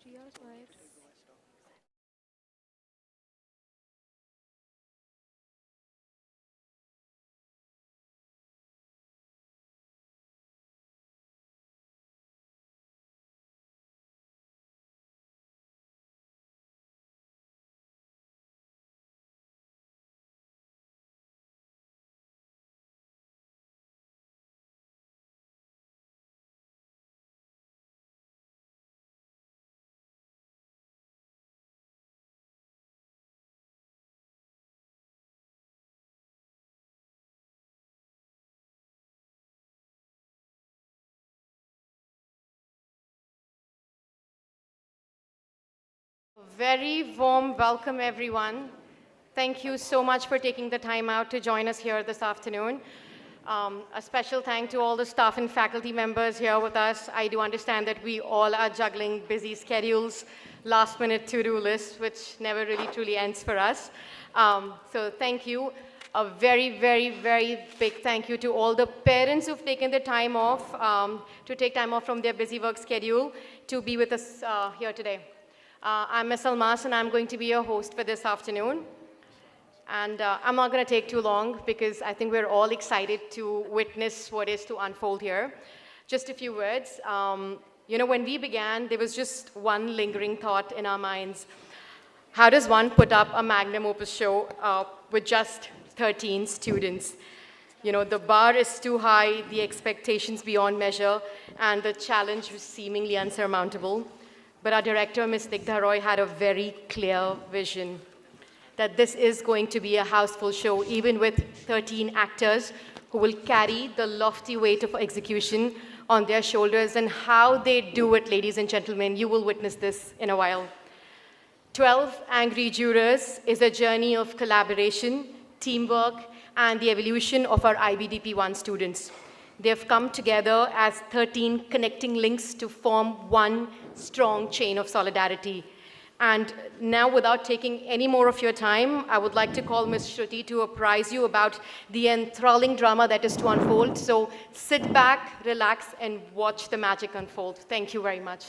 Cheers, vibes. Very warm welcome, everyone. Thank you so much for taking the time out to join us here this afternoon. A special thank to all the staff and faculty members here with us. I do understand that we all are juggling busy schedules, last-minute to-do lists, which never really truly ends for us. So thank you. A very, very, very big thank you to all the parents who've taken the time off, to take time off from their busy work schedule to be with us here today. I'm Ms. Almas, and I'm going to be your host for this afternoon. And I'm not going to take too long because I think we're all excited to witness what is to unfold here. Just a few words. When we began, there was just one lingering thought in our minds. How does one put up a magnum opus show with just 13 students? The bar is too high, the expectations beyond measure, and the challenge was seemingly unsurmountable. But our director, Ms. Digdha Roy, had a very clear vision that this is going to be a houseful show, even with 13 actors who will carry the lofty weight of execution on their shoulders. And how they do it, ladies and gentlemen, you will witness this in a while. 12 Angry Jurors is a journey of collaboration, teamwork, and the evolution of our IBDP 1 students. They have come together as 13 connecting links to form one strong chain of solidarity. And now, without taking any more of your time, I would like to call Ms. Shruti to apprise you about the enthralling drama that is to unfold. So sit back, relax, and watch the magic unfold. Thank you very much.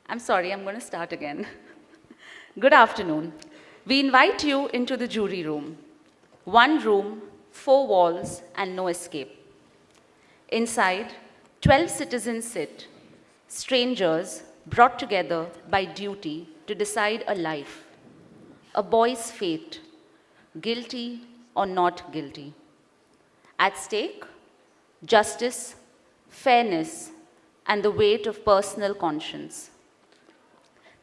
I'm sorry, I'm going to start again. Good afternoon. We invite you into the jury room. One room, 4 walls, and no escape. Inside, 12 citizens sit, strangers brought together by duty to decide a life, a boy's fate, guilty or not guilty. At stake, justice, fairness, and the weight of personal conscience.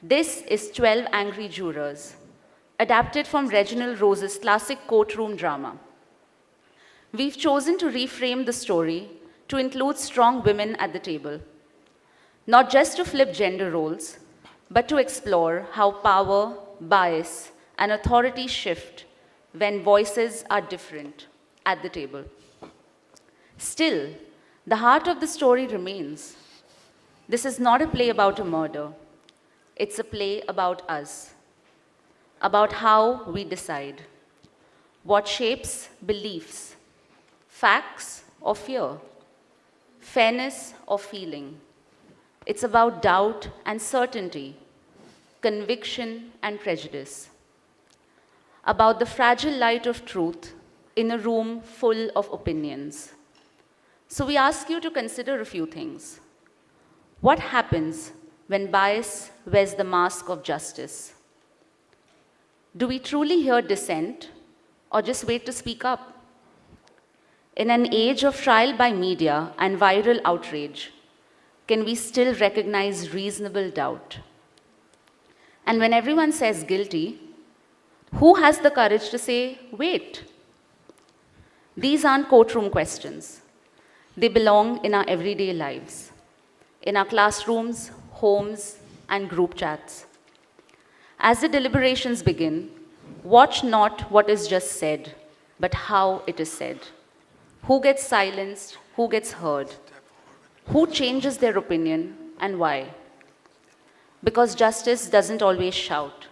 This is 12 Angry Jurors, adapted from Reginald Rose's classic courtroom drama. We've chosen to reframe the story to include strong women at the table, not just to flip gender roles, but to explore how power, bias, and authority shift when voices are different at the table. Still, the heart of the story remains. This is not a play about a murder. It's a play about us, about how we decide, what shapes beliefs, facts or fear, fairness or feeling. It's about doubt and certainty, conviction and prejudice, about the fragile light of truth in a room full of opinions. So we ask you to consider a few things. What happens when bias wears the mask of justice? Do we truly hear dissent or just wait to speak up? In an age of trial by media and viral outrage, can we still recognize reasonable doubt? And when everyone says guilty, who has the courage to say, wait? These aren't courtroom questions. They belong in our everyday lives, in our classrooms, homes, and group chats. As the deliberations begin, watch not what is just said, but how it is said. Who gets silenced, who gets heard, who changes their opinion, and why. Because justice doesn't always shout.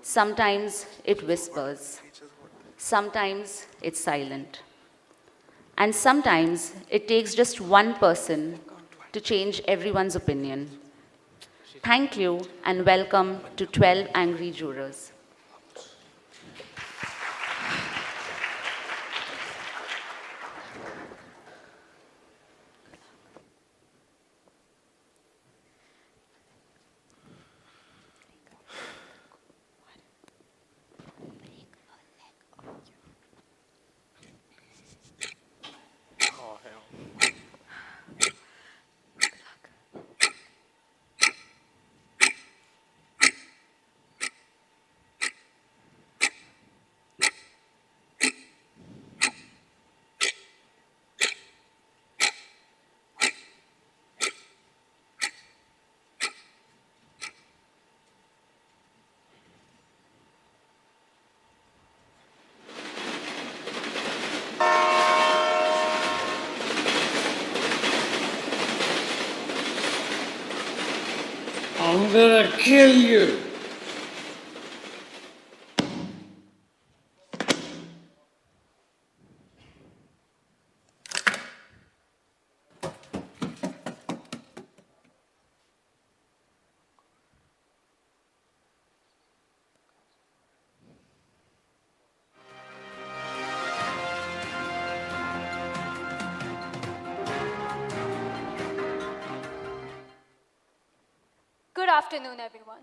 Sometimes it whispers. Sometimes it's silent. And sometimes it takes just one person to change everyone's opinion. Thank you and welcome to 12 Angry Jurors. I'm gonna kill you. Good afternoon, everyone.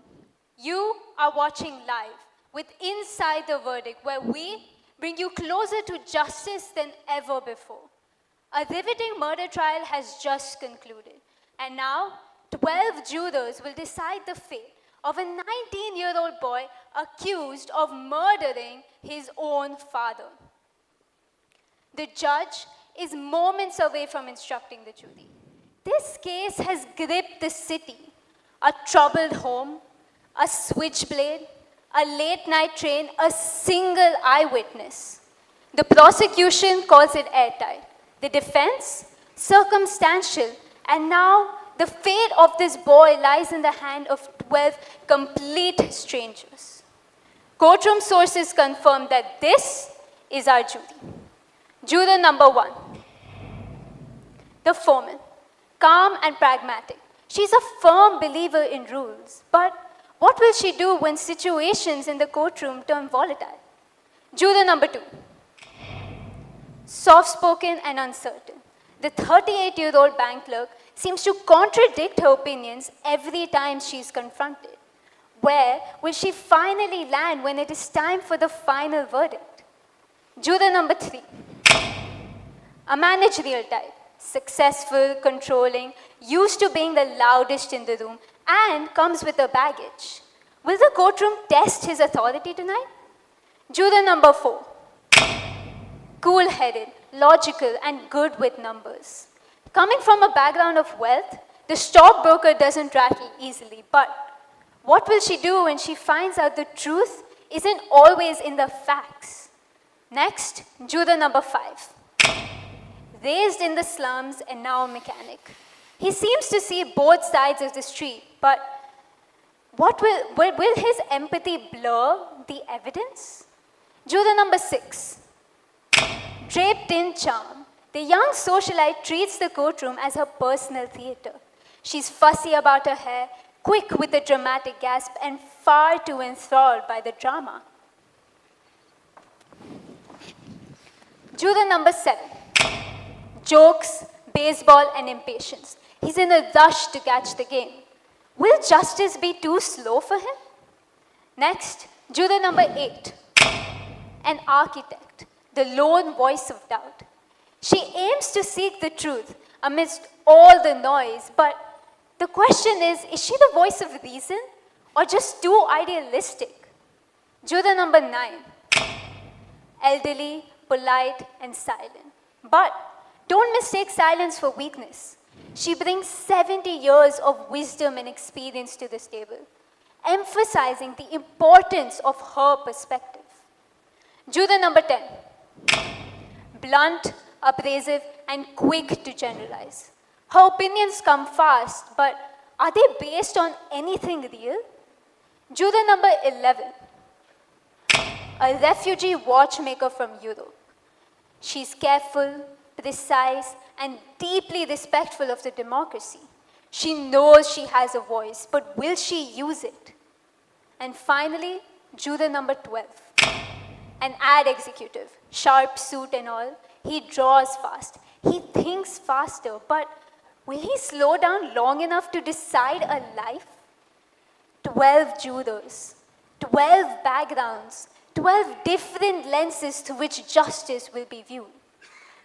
You are watching live with Inside the Verdict, where we bring you closer to justice than ever before. A riveting murder trial has just concluded, and now 12 jurors will decide the fate of a 19-year-old boy accused of murdering his own father. The judge is moments away from instructing the jury. This case has gripped the city. A troubled home, a switchblade, a late-night train, a single eyewitness. The prosecution calls it airtight. The defense, circumstantial. And now, the fate of this boy lies in the hand of 12 complete strangers. Courtroom sources confirm that this is our jury. Juror number 1, the foreman, calm and pragmatic. She's a firm believer in rules, but what will she do when situations in the courtroom turn volatile? Juror number 2, soft-spoken and uncertain. The 38-year-old bank clerk seems to contradict her opinions every time she's confronted. Where will she finally land when it is time for the final verdict? Juror number 3, a managerial type. Successful, controlling, used to being the loudest in the room, and comes with a baggage. Will the courtroom test his authority tonight? Juror number 4, cool-headed, logical, and good with numbers. Coming from a background of wealth, the stockbroker doesn't rattle easily, but what will she do when she finds out the truth isn't always in the facts? Next, juror number 5. Raised in the slums and now a mechanic. He seems to see both sides of the street, but will his empathy blur the evidence? Juror number 6. Draped in charm, the young socialite treats the courtroom as her personal theater. She's fussy about her hair, quick with a dramatic gasp, and far too enthralled by the drama. Juror number 7. Jokes, baseball, and impatience. He's in a rush to catch the game. Will justice be too slow for him? Next, juror number 8. An architect, the lone voice of doubt. She aims to seek the truth amidst all the noise, but the question is she the voice of reason or just too idealistic? Juror number 9. Elderly, polite, and silent. But don't mistake silence for weakness. She brings 70 years of wisdom and experience to this table, emphasizing the importance of her perspective. Juror number 10. Blunt, abrasive, and quick to generalize. Her opinions come fast, but are they based on anything real? Juror number 11. A refugee watchmaker from Europe. She's careful, precise, and deeply respectful of the democracy. She knows she has a voice, but will she use it? And finally, juror number 12. An ad executive, sharp suit and all. He draws fast. He thinks faster, but will he slow down long enough to decide a life? 12 jurors, 12 backgrounds, 12 different lenses through which justice will be viewed.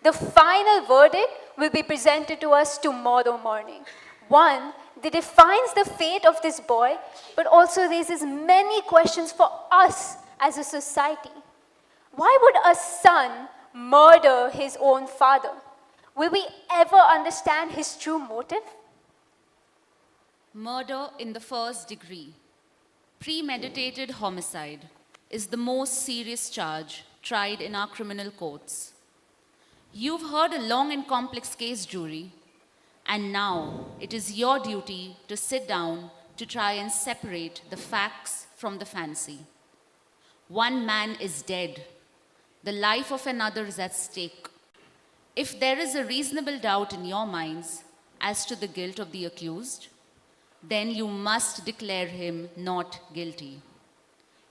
The final verdict will be presented to us tomorrow morning. One that defines the fate of this boy, but also raises many questions for us as a society. Why would a son murder his own father? Will we ever understand his true motive? Murder in the first degree, premeditated homicide, is the most serious charge tried in our criminal courts. You've heard a long and complex case, jury, and now it is your duty to sit down to try and separate the facts from the fancy. One man is dead. The life of another is at stake. If there is a reasonable doubt in your minds as to the guilt of the accused, then you must declare him not guilty.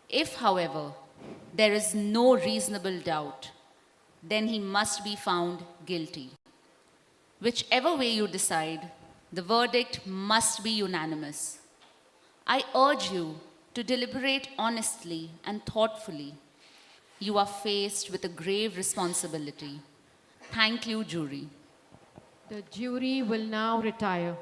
If, however, there is no reasonable doubt, then he must be found guilty. Whichever way you decide, the verdict must be unanimous. I urge you to deliberate honestly and thoughtfully. You are faced with a grave responsibility. Thank you, jury. The jury will now retire.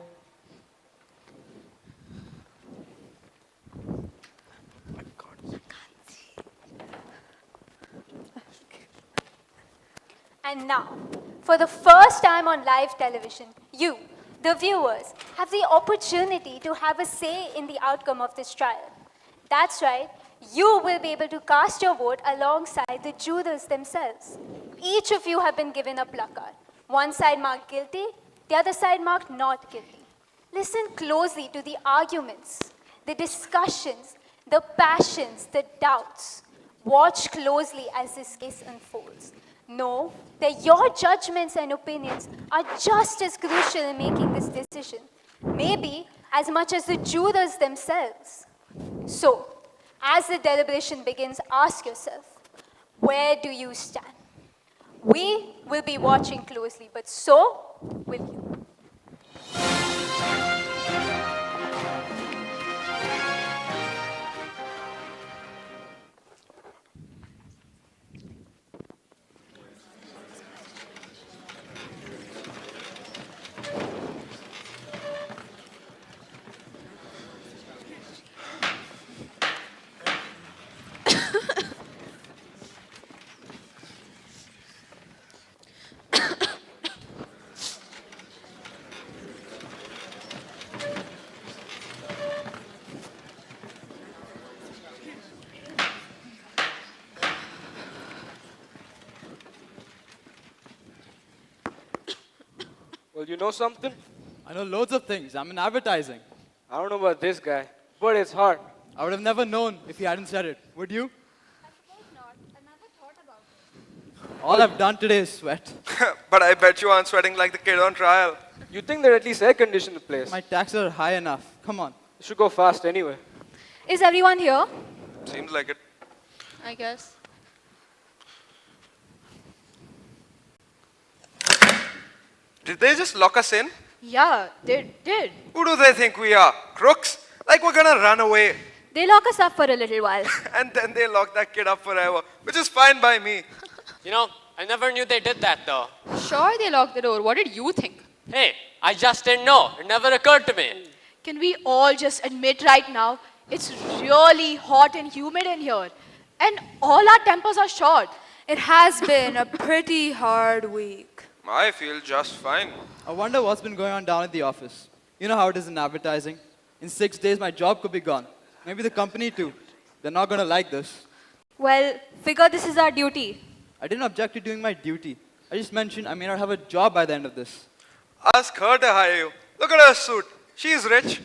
And now, for the first time on live television, you, the viewers, have the opportunity to have a say in the outcome of this trial. That's right, you will be able to cast your vote alongside the jurors themselves. Each of you have been given a placard. One side marked guilty, the other side marked not guilty. Listen closely to the arguments, the discussions, the passions, the doubts. Watch closely as this case unfolds. Know that your judgments and opinions are just as crucial in making this decision, maybe as much as the jurors themselves. So, as the deliberation begins, ask yourself, where do you stand? We will be watching closely, but so will you. Well, you know something? I know loads of things. I'm in advertising. I don't know about this guy, but it's hard. I would have never known if he hadn't said it. Would you? I suppose not. I never thought about it. All I've done today is sweat. But I bet you aren't sweating like the kid on trial. You think they're at least air-conditioned the place? My taxes are high enough. Come on. You should go fast anyway. Is everyone here? Seems like it. I guess. Did they just lock us in? Yeah, they did. Who do they think we are? Crooks? Like we're gonna run away. They lock us up for a little while. And then they lock that kid up forever, which is fine by me. You know, I never knew they did that though. Sure, they locked the door. What did you think? Hey, I just didn't know. It never occurred to me. Can we all just admit right now, it's really hot and humid in here. And all our tempers are short. It has been a pretty hard week. I feel just fine. I wonder what's been going on down at the office. You know how it is in advertising. In 6 days, my job could be gone. Maybe the company too. They're not going to like this. Well, figure this is our duty. I didn't object to doing my duty. I just mentioned I may not have a job by the end of this. Ask her to hire you. Look at her suit. She's rich.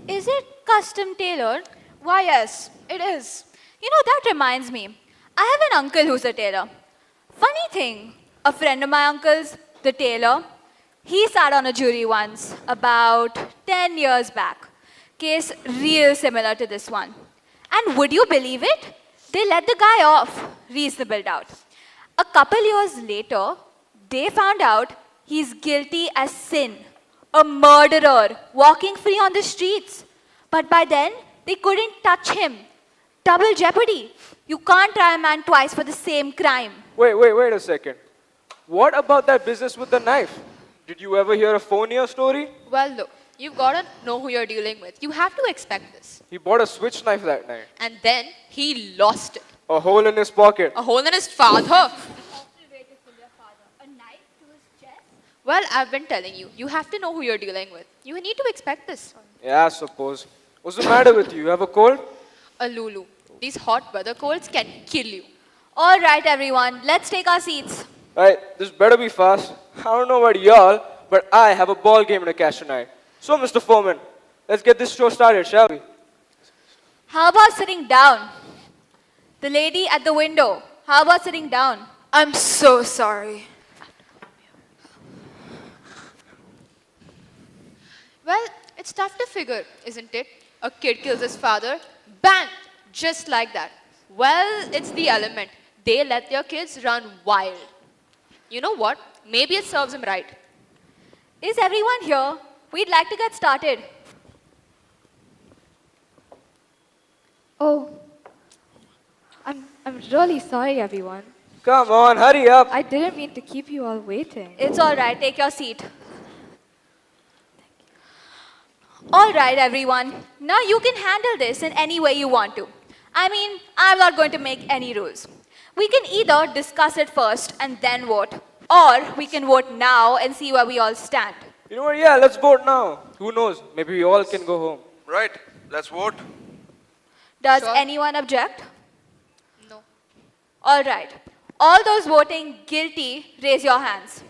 Is it custom tailored? Why, yes, it is. You know, that reminds me. I have an uncle who's a tailor. Funny thing, a friend of my uncle's, the tailor, he sat on a jury once, about 10 years back. Case real similar to this one. And would you believe it? They let the guy off, reasonable doubt. A couple years later, they found out he's guilty as sin. A murderer, walking free on the streets. But by then, they couldn't touch him. Double jeopardy. You can't try a man twice for the same crime. Wait a second. What about that business with the knife? Did you ever hear a phonier story? Well, look, you've got to know who you're dealing with. You have to expect this. He bought a switch knife that night. And then he lost it. A hole in his pocket. A hole in his father. Well, I've been telling you, you have to know who you're dealing with. You need to expect this. Yeah, I suppose. What's the matter with you? You have a cold? A Lulu. These hot weather colds can kill you. All right, everyone, let's take our seats. Right, this better be fast. I don't know about y'all, but I have a ball game to catch tonight. So, Mr. Foreman, let's get this show started, shall we? How about sitting down? The lady at the window, how about sitting down? I'm so sorry. Well, it's tough to figure, isn't it? A kid kills his father, bang, just like that. Well, it's the element. They let their kids run wild. You know what? Maybe it serves him right. Is everyone here? We'd like to get started. Oh, I'm really sorry, everyone. Come on, hurry up. I didn't mean to keep you all waiting. It's all right, take your seat. All right, everyone. Now you can handle this in any way you want to. I mean, I'm not going to make any rules. We can either discuss it first and then vote, or we can vote now and see where we all stand. You know what? Yeah, let's vote now. Who knows? Maybe we all can go home. Right, let's vote. Does Sure. anyone object? No. All right. All those voting guilty, raise your hands.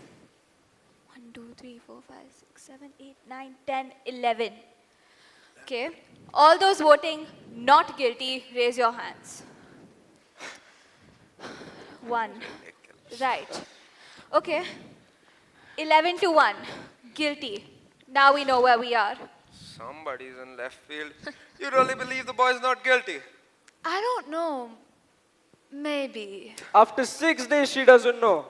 1, 2, 3, 4, 5, 6, 7, 8, 9, 10, 11. Okay. All those voting not guilty, raise your hands. 1. Right. Okay. 11 to 1. Guilty. Now we know where we are. Somebody's in left field. You really believe the boy's not guilty? I don't know. Maybe. After 6 days, she doesn't know.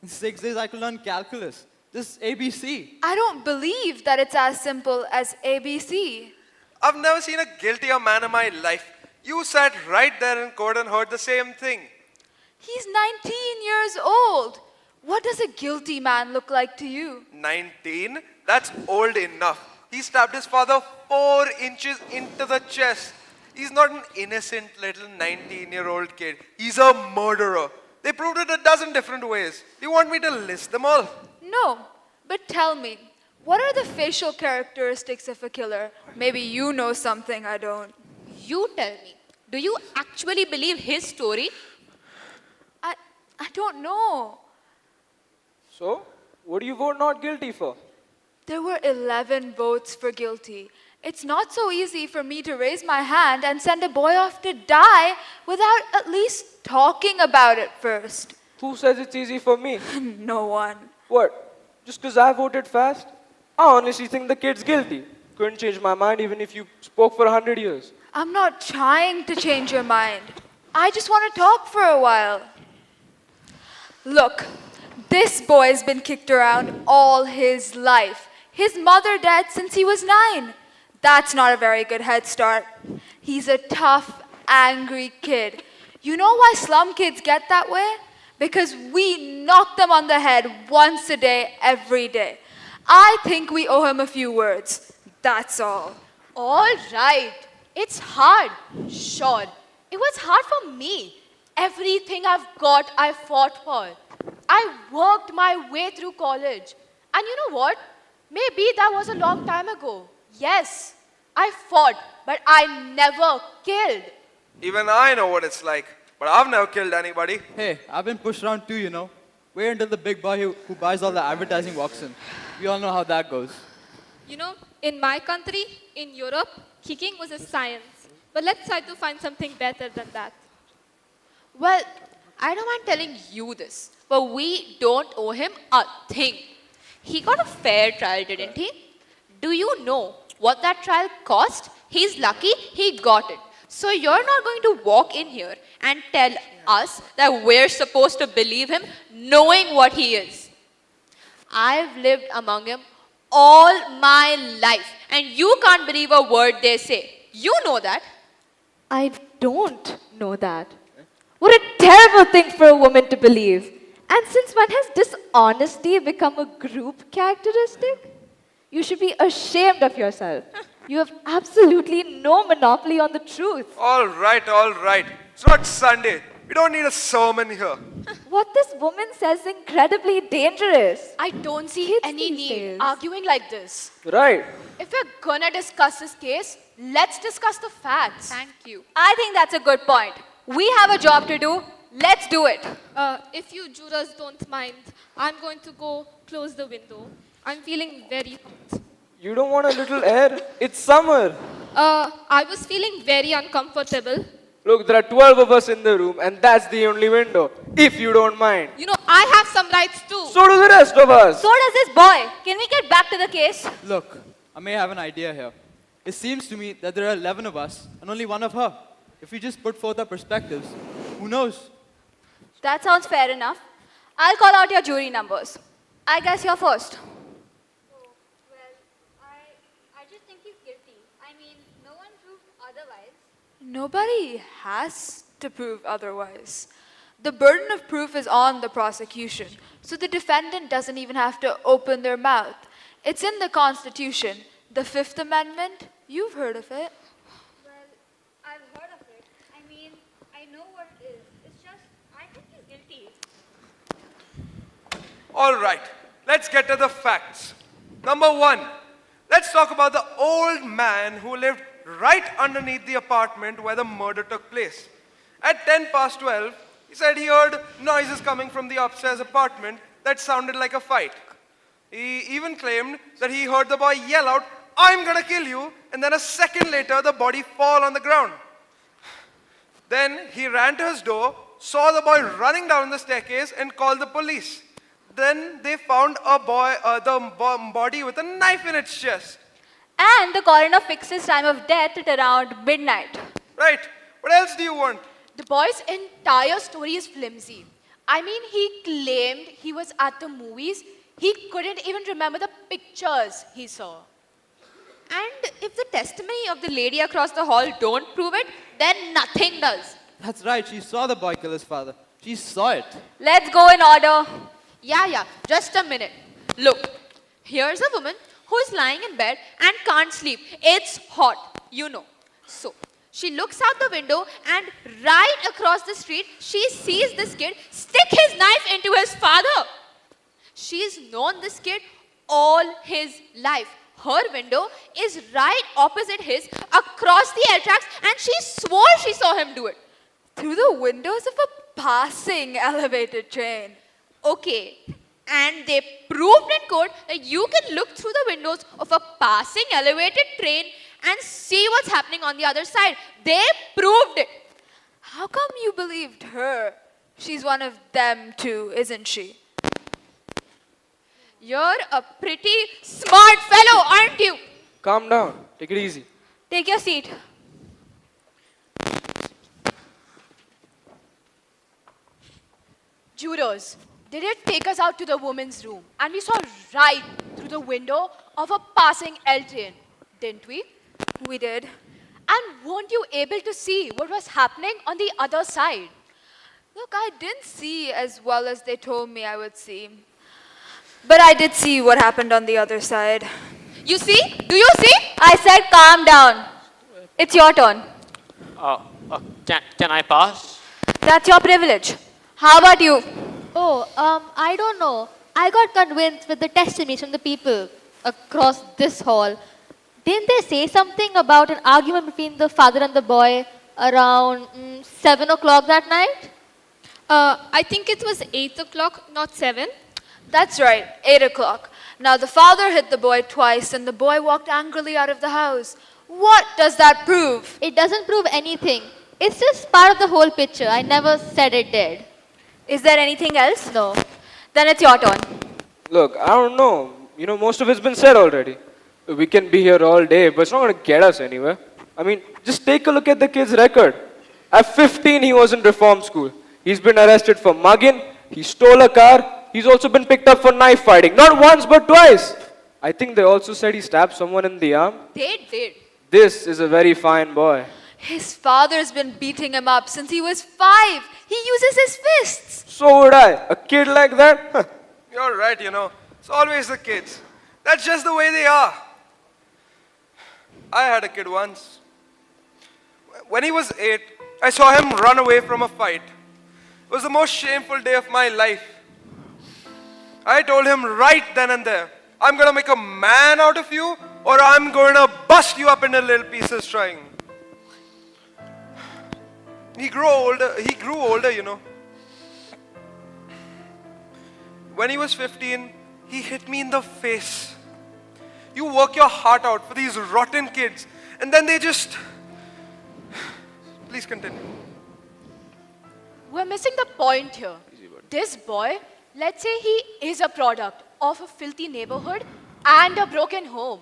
In 6 days, I could learn calculus. This is ABC. I don't believe that it's as simple as ABC. I've never seen a guiltier man in my life. You sat right there in court and heard the same thing. He's 19 years old. What does a guilty man look like to you? 19? That's old enough. He stabbed his father 4 inches into the chest. He's not an innocent little 19-year-old kid. He's a murderer. They proved it a dozen different ways. You want me to list them all? No, but tell me, what are the facial characteristics of a killer? Maybe you know something I don't. You tell me. Do you actually believe his story? I don't know. So, what do you vote not guilty for? There were 11 votes for guilty. It's not so easy for me to raise my hand and send a boy off to die without at least talking about it first. Who says it's easy for me? No one. What? Just because I voted fast? I honestly think the kid's guilty. Couldn't change my mind even if you spoke for 100 years. I'm not trying to change your mind. I just want to talk for a while. Look, this boy's been kicked around all his life. His mother dead since he was 9. That's not a very good head start. He's a tough, angry kid. You know why slum kids get that way? Because we knock them on the head once a day, every day. I think we owe him a few words. That's all. All right. It's hard. Sure. It was hard for me. Everything I've got, I fought for. I worked my way through college. And you know what? Maybe that was a long time ago. Yes, I fought, but I never killed. Even I know what it's like, but I've never killed anybody. Hey, I've been pushed around too, you know. Wait until the big boy who buys all the advertising walks in. We all know how that goes. You know, in my country, in Europe, kicking was a science. But let's try to find something better than that. Well, I don't mind telling you this, but we don't owe him a thing. He got a fair trial, didn't he? Do you know what that trial cost? He's lucky he got it. So you're not going to walk in here and tell us that we're supposed to believe him knowing what he is. I've lived among him all my life, and you can't believe a word they say. You know that. I don't know that. What a terrible thing for a woman to believe. And since when has dishonesty become a group characteristic? You should be ashamed of yourself. You have absolutely no monopoly on the truth. All right, all right. It's not Sunday. We don't need a sermon here. What this woman says is incredibly dangerous. I don't see Kids any these need days. arguing like this. Right. If we're gonna discuss this case, let's discuss the facts. Thank you. I think that's a good point. We have a job to do. Let's do it. If you jurors don't mind, I'm going to go close the window. I'm feeling very hot. You don't want a little air? It's summer. I was feeling very uncomfortable. Look, there are 12 of us in the room, and that's the only window, if you don't mind. You know, I have some rights too. So do the rest of us. So does this boy. Can we get back to the case? Look, I may have an idea here. It seems to me that there are 11 of us and only one of her. If we just put forth our perspectives, who knows? That sounds fair enough. I'll call out your jury numbers. I guess you're first. I just think he's guilty. I mean, no one proved otherwise. Nobody has to prove otherwise. The burden of proof is on the prosecution, so the defendant doesn't even have to open their mouth. It's in the Constitution, the Fifth Amendment. You've heard of it. Well, I've heard of it. I mean, I know what it is. It's just, I think he's guilty. All right, let's get to the facts. Number one, let's talk about the old man who lived right underneath the apartment where the murder took place. At 12:10, he said he heard noises coming from the upstairs apartment that sounded like a fight. He even claimed that he heard the boy yell out, "I'm gonna kill you," and then a second later, the body fall on the ground. Then he ran to his door, saw the boy running down the staircase, and called the police. Then they found the body with a knife in its chest. And the coroner fixed his time of death at around midnight. Right. What else do you want? The boy's entire story is flimsy. I mean, he claimed he was at the movies. He couldn't even remember the pictures he saw. And if the testimony of the lady across the hall don't prove it, then nothing does. That's right, she saw the boy kill his father. She saw it. Let's go in order. Yeah, just a minute. Look, here's a woman who's lying in bed and can't sleep. It's hot, you know. So, she looks out the window and right across the street, she sees this kid stick his knife into his father. She's known this kid all his life. Her window is right opposite his across the L tracks, and she swore she saw him do it. Through the windows of a passing elevated train. Okay, and they proved in court that you can look through the windows of a passing elevated train and see what's happening on the other side. They proved it. How come you believed her? She's one of them too, isn't she? You're a pretty smart fellow, aren't you? Calm down. Take it easy. Take your seat. Jurors, they did take us out to the women's room, and we saw right through the window of a passing L train, didn't we? We did. And weren't you able to see what was happening on the other side? Look, I didn't see as well as they told me I would see. But I did see what happened on the other side. You see? Do you see? I said calm down. It's your turn. Can I pass? That's your privilege. How about you? Oh, I don't know. I got convinced with the testimonies from the people across this hall. Didn't they say something about an argument between the father and the boy around 7 o'clock that night? I think it was 8 o'clock, not 7. That's right, 8 o'clock. Now the father hit the boy twice and the boy walked angrily out of the house. What does that prove? It doesn't prove anything. It's just part of the whole picture. I never said it did. Is there anything else? No. Then it's your turn. Look, I don't know. You know, most of it's been said already. We can be here all day, but it's not going to get us anywhere. I mean, just take a look at the kid's record. At 15, he was in reform school. He's been arrested for mugging. He stole a car. He's also been picked up for knife fighting. Not once, but twice. I think they also said he stabbed someone in the arm. They did. This is a very fine boy. His father's been beating him up since he was 5. He uses his fists. So would I. A kid like that? Huh. You're right, you know. It's always the kids. That's just the way they are. I had a kid once. When he was 8, I saw him run away from a fight. It was the most shameful day of my life. I told him right then and there, I'm going to make a man out of you, or I'm going to bust you up into little pieces trying. He grew older, you know. When he was 15, he hit me in the face. You work your heart out for these rotten kids, and then they just... Please continue. We're missing the point here. This boy, let's say he is a product of a filthy neighborhood and a broken home.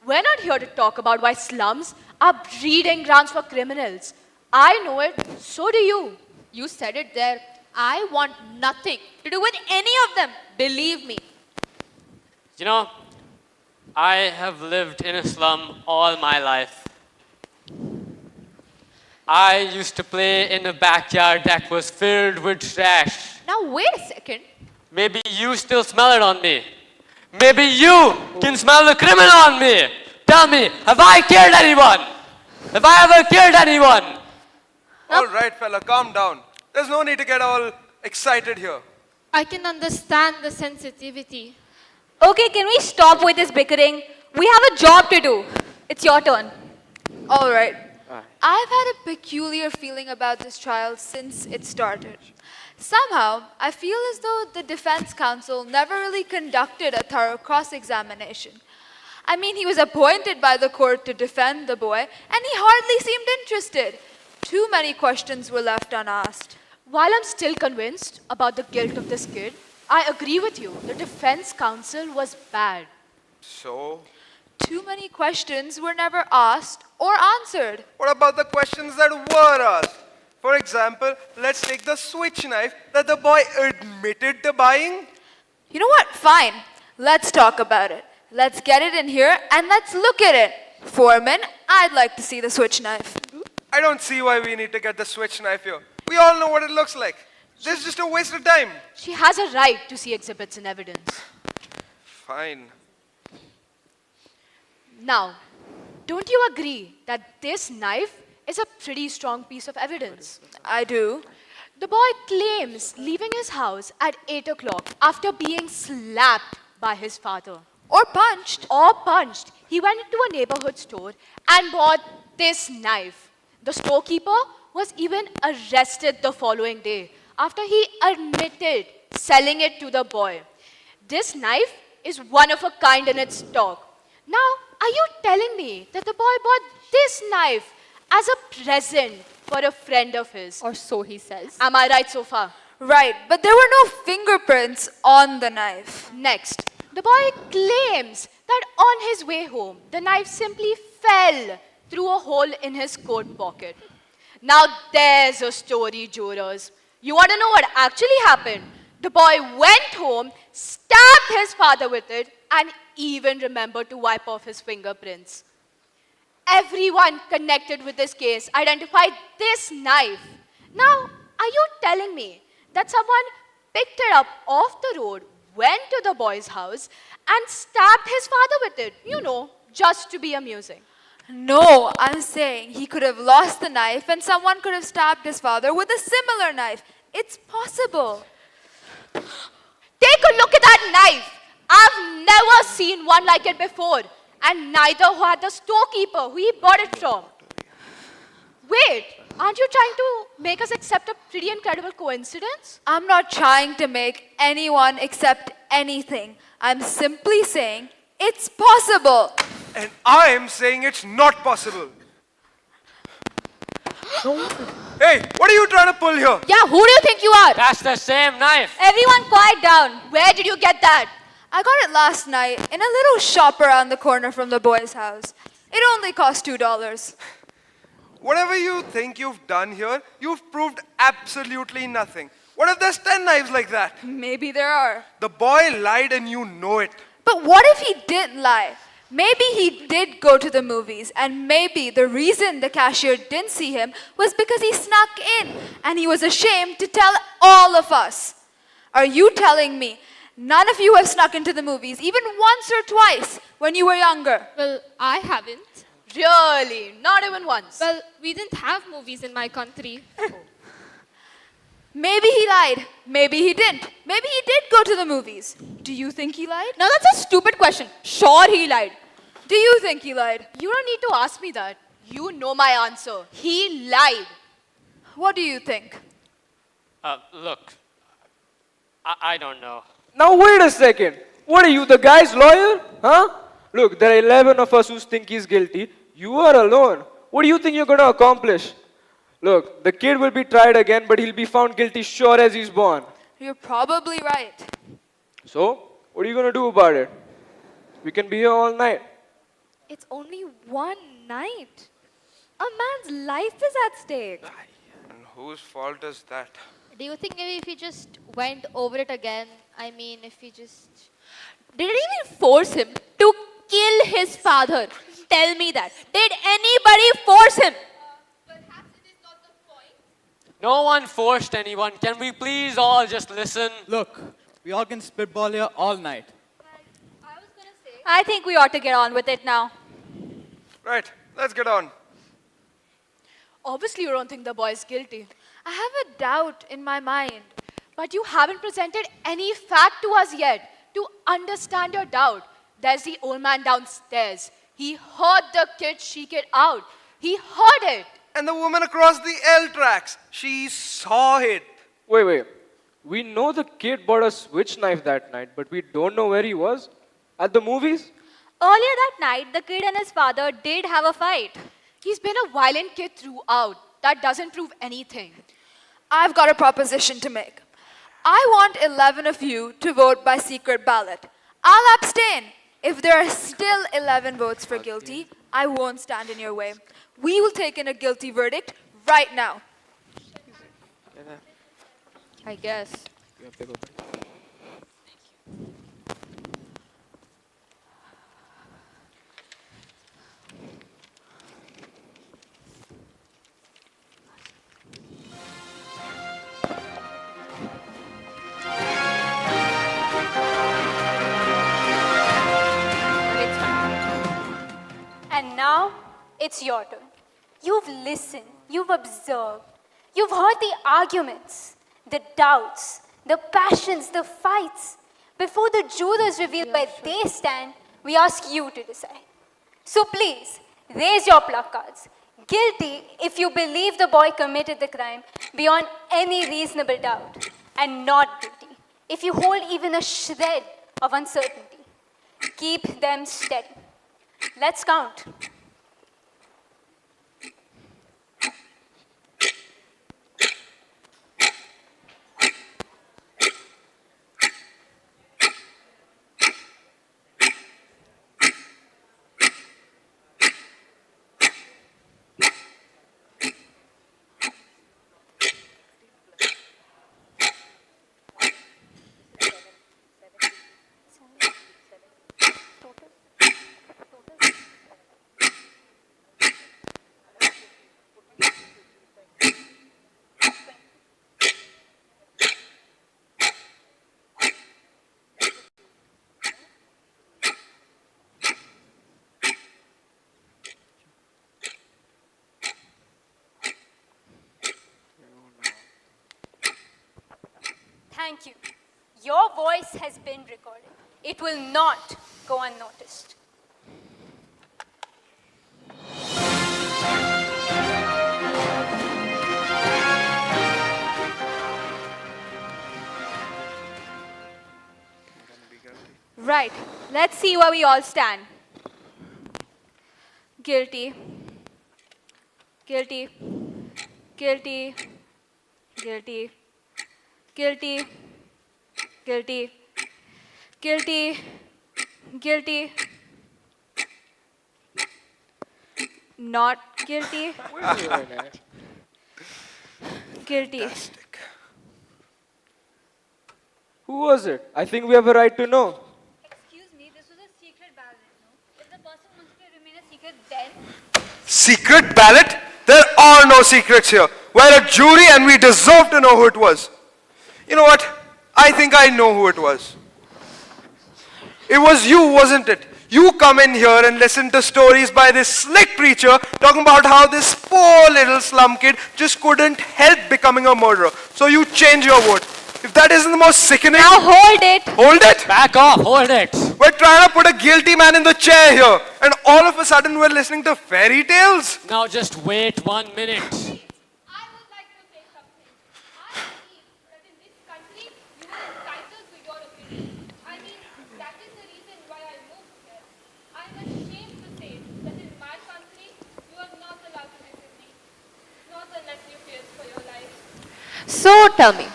We're not here to talk about why slums are breeding grounds for criminals. I know it, so do you. You said it there. I want nothing to do with any of them. Believe me. You know, I have lived in a slum all my life. I used to play in a backyard that was filled with trash. Now wait a second. Maybe you still smell it on me. Maybe you can smell the criminal on me. Tell me, have I killed anyone? Have I ever killed anyone? All right, fella, calm down. There's no need to get all excited here. I can understand the sensitivity. Okay, can we stop with this bickering? We have a job to do. It's your turn. All right. I've had a peculiar feeling about this trial since it started. Somehow, I feel as though the defense counsel never really conducted a thorough cross-examination. I mean, he was appointed by the court to defend the boy, and he hardly seemed interested. Too many questions were left unasked. While I'm still convinced about the guilt of this kid, I agree with you. The defense counsel was bad. So? Too many questions were never asked or answered. What about the questions that were asked? For example, let's take the switch knife that the boy admitted to buying. You know what? Fine. Let's talk about it. Let's get it in here and let's look at it. Foreman, I'd like to see the switch knife. I don't see why we need to get the switch knife here. We all know what it looks like. This is just a waste of time. She has a right to see exhibits and evidence. Fine. Now, don't you agree that this knife is a pretty strong piece of evidence? I do. The boy claims leaving his house at 8 o'clock after being slapped by his father. Or punched. Or punched. He went into a neighborhood store and bought this knife. The storekeeper was even arrested the following day after he admitted selling it to the boy. This knife is one of a kind in its stock. Now, are you telling me that the boy bought this knife as a present for a friend of his? Or so he says. Am I right so far? Right, but there were no fingerprints on the knife. Next, the boy claims that on his way home, the knife simply fell through a hole in his coat pocket. Now there's a story, jurors. You want to know what actually happened? The boy went home, stabbed his father with it, and even remembered to wipe off his fingerprints. Everyone connected with this case identified this knife. Now, are you telling me that someone picked it up off the road, went to the boy's house, and stabbed his father with it? You know, just to be amusing. No, I'm saying he could have lost the knife and someone could have stabbed his father with a similar knife. It's possible. Take a look at that knife. I've never seen one like it before. And neither had the storekeeper who he bought it from. Wait, aren't you trying to make us accept a pretty incredible coincidence? I'm not trying to make anyone accept anything. I'm simply saying it's possible. And I am saying it's not possible. Hey, what are you trying to pull here? Yeah, who do you think you are? That's the same knife. Everyone quiet down. Where did you get that? I got it last night in a little shop around the corner from the boys' house. It only cost $2. Whatever you think you've done here, you've proved absolutely nothing. What if there's 10 knives like that? Maybe there are. The boy lied and you know it. But what if he didn't lie? Maybe he did go to the movies, and maybe the reason the cashier didn't see him was because he snuck in, and he was ashamed to tell all of us. Are you telling me none of you have snuck into the movies, even once or twice, when you were younger? Well, I haven't. Really? Not even once? Well, we didn't have movies in my country. Maybe he lied. Maybe he didn't. Maybe he did go to the movies. Do you think he lied? Now that's a stupid question. Sure he lied. Do you think he lied? You don't need to ask me that. You know my answer. He lied. What do you think? Look, I don't know. Now wait a second. What are you, the guy's lawyer? Huh? Look, there are 11 of us who think he's guilty. You are alone. What do you think you're going to accomplish? Look, the kid will be tried again, but he'll be found guilty sure as he's born. You're probably right. So, what are you going to do about it? We can be here all night. It's only one night. A man's life is at stake. And whose fault is that? Do you think maybe if we just went over it again? I mean, if we just... Did it even force him to kill his father? Tell me that. Did anybody force him? No one forced anyone. Can we please all just listen? Look, we all can spitball here all night. I think we ought to get on with it now. Right, let's get on. Obviously you don't think the boy is guilty. I have a doubt in my mind. But you haven't presented any fact to us yet to understand your doubt. There's the old man downstairs. He heard the kid shriek it out. He heard it. And the woman across the L tracks, she saw it. Wait. We know the kid bought a switch knife that night, but we don't know where he was. At the movies? Earlier that night, the kid and his father did have a fight. He's been a violent kid throughout. That doesn't prove anything. I've got a proposition to make. I want 11 of you to vote by secret ballot. I'll abstain. If there are still 11 votes for guilty, I won't stand in your way. We will take in a guilty verdict right now. I guess. And now, it's your turn. You've listened, you've observed, you've heard the arguments, the doubts, the passions, the fights. Before the jurors reveal where they stand, we ask you to decide. So please, raise your placards. Guilty if you believe the boy committed the crime beyond any reasonable doubt, and not guilty if you hold even a shred of uncertainty. Keep them steady. Let's count. Thank you. Your voice has been recorded. It will not go unnoticed. Right. Let's see where we all stand. Guilty. Guilty. Guilty. Guilty. Guilty. Guilty. Guilty. Guilty. Not guilty. Guilty. Who was it? I think we have a right to know. Excuse me, this was a secret ballot, no? If the person wants to remain a secret, then Secret ballot? There are no secrets here. We're a jury and we deserve to know who it was. You know what? I think I know who it was. It was you, wasn't it? You come in here and listen to stories by this slick preacher talking about how this poor little slum kid just couldn't help becoming a murderer. So you change your vote. If that isn't the most sickening... Now hold it. Hold it? Back off, hold it. We're trying to put a guilty man in the chair here. And all of a sudden we're listening to fairy tales? Now just wait 1 minute. I would like to say something. I believe that in this country, you are entitled to your opinion. I mean, that is the reason why I moved here. I am ashamed to say that in my country, you are not allowed to visit me. Not unless you fear for your life. So tell me,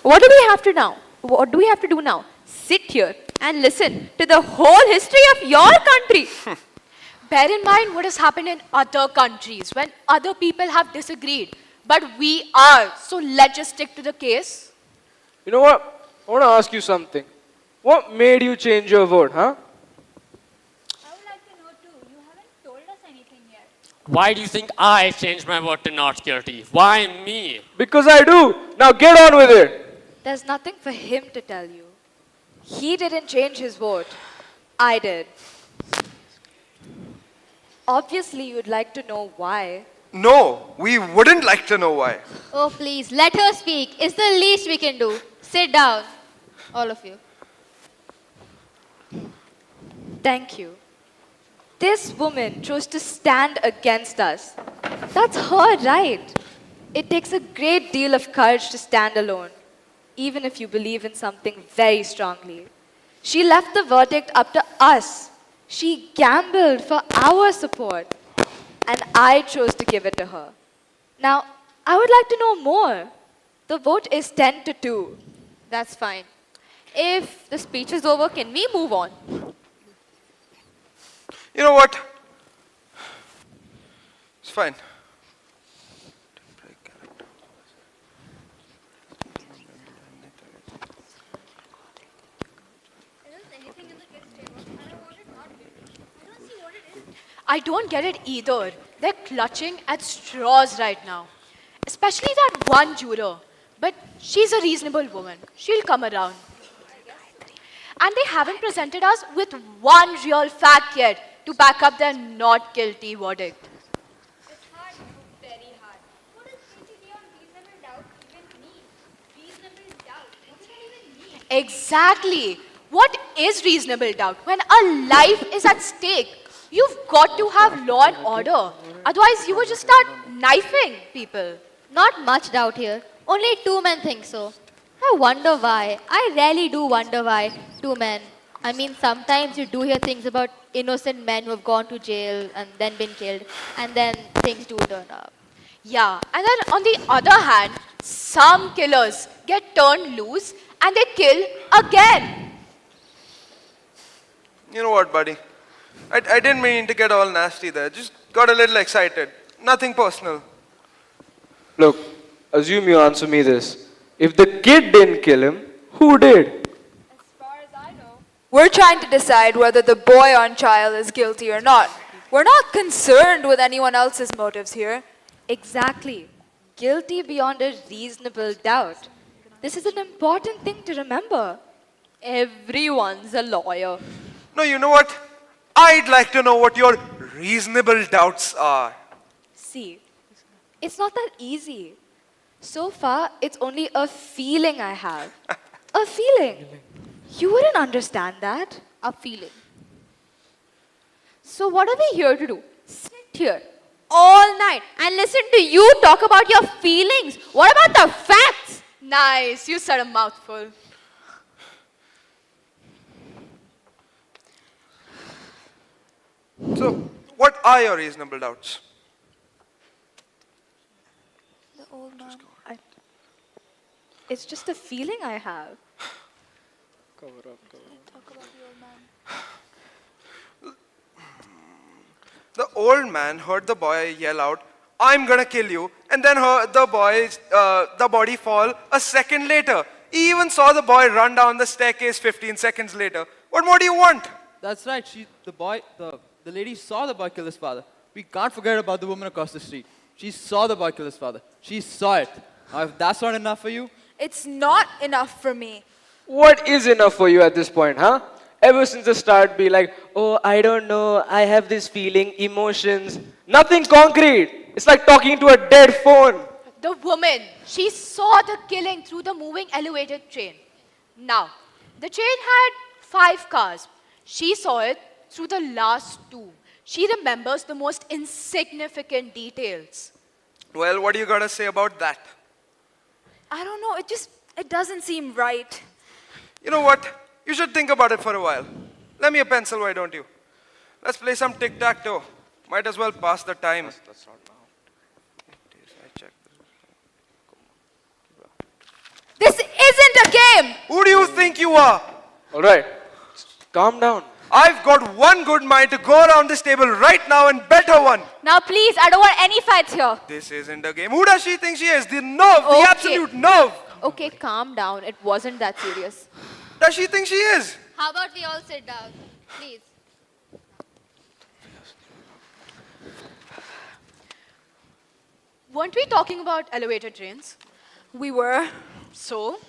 what do we have to now? What do we have to do now? Sit here and listen to the whole history of your country. Bear in mind what has happened in other countries when other people have disagreed. But we are. So let's just stick to the case. You know what? I want to ask you something. What made you change your vote, huh? I would like to know too. You haven't told us anything yet. Why do you think I changed my vote to not guilty? Why me? Because I do. Now get on with it. There's nothing for him to tell you. He didn't change his vote. I did. Obviously, you'd like to know why. No, we wouldn't like to know why. Oh, please, let her speak. It's the least we can do. Sit down, all of you. Thank you. This woman chose to stand against us. That's her right. It takes a great deal of courage to stand alone, even if you believe in something very strongly. She left the verdict up to us. She gambled for our support, and I chose to give it to her. Now, I would like to know more. The vote is 10-2. That's fine. If the speech is over, can we move on? You know what? It's fine. I don't get it either. They're clutching at straws right now. Especially that one juror. But she's a reasonable woman. She'll come around. And they haven't presented us with one real fact yet to back up their not guilty verdict. It's hard, very hard. What does guilty on reasonable doubt even mean? Reasonable doubt, what does that even mean? Exactly. What is reasonable doubt? When a life is at stake, you've got to have law and order. Otherwise, you would just start knifing people. Not much doubt here. Only 2 men think so. I wonder why. I rarely do wonder why 2 men. I mean, sometimes you do hear things about innocent men who have gone to jail and then been killed, and then things do turn up. Yeah, and then on the other hand, some killers get turned loose and they kill again. You know what, buddy? I didn't mean to get all nasty there. Just got a little excited. Nothing personal. Look, assume you answer me this. If the kid didn't kill him, who did? As far as I know, We're trying to decide whether the boy on trial is guilty or not. We're not concerned with anyone else's motives here. Exactly. Guilty beyond a reasonable doubt. This is an important thing to remember. Everyone's a lawyer. No, you know what? I'd like to know what your reasonable doubts are. See, it's not that easy. So far, it's only a feeling I have. A feeling. You wouldn't understand that. A feeling. So what are we here to do? Sit here all night and listen to you talk about your feelings. What about the facts? Nice, you said a mouthful. So, what are your reasonable doubts? The old man. It's just a feeling I have. The old man heard the boy yell out, "I'm gonna kill you," and then heard the body fall a second later. He even saw the boy run down the staircase 15 seconds later. What more do you want? That's right. The lady saw the boy kill his father. We can't forget about the woman across the street. She saw the boy kill his father. She saw it. Now, if that's not enough for you, It's not enough for me. What is enough for you at this point, huh? Ever since the start, be like, oh, I don't know, I have this feeling, emotions, nothing concrete. It's like talking to a dead phone. The woman, she saw the killing through the moving elevator train. Now, the train had 5 cars. She saw it through the last 2. She remembers the most insignificant details. Well, what do you gotta say about that? I don't know, it doesn't seem right. You know what? You should think about it for a while. Lend me a pencil, why don't you? Let's play some tic-tac-toe. Might as well pass the time. That's not now. This isn't a game! Who do you think you are? All right, calm down. I've got one good mind to go around this table right now and bet her one. Now, please, I don't want any fights here. This isn't a game. Who does she think she is? The nerve, the Okay. absolute nerve. Okay, calm down. It wasn't that serious. Does she think she is? How about we all sit down, please? Weren't we talking about elevator trains? We were. So?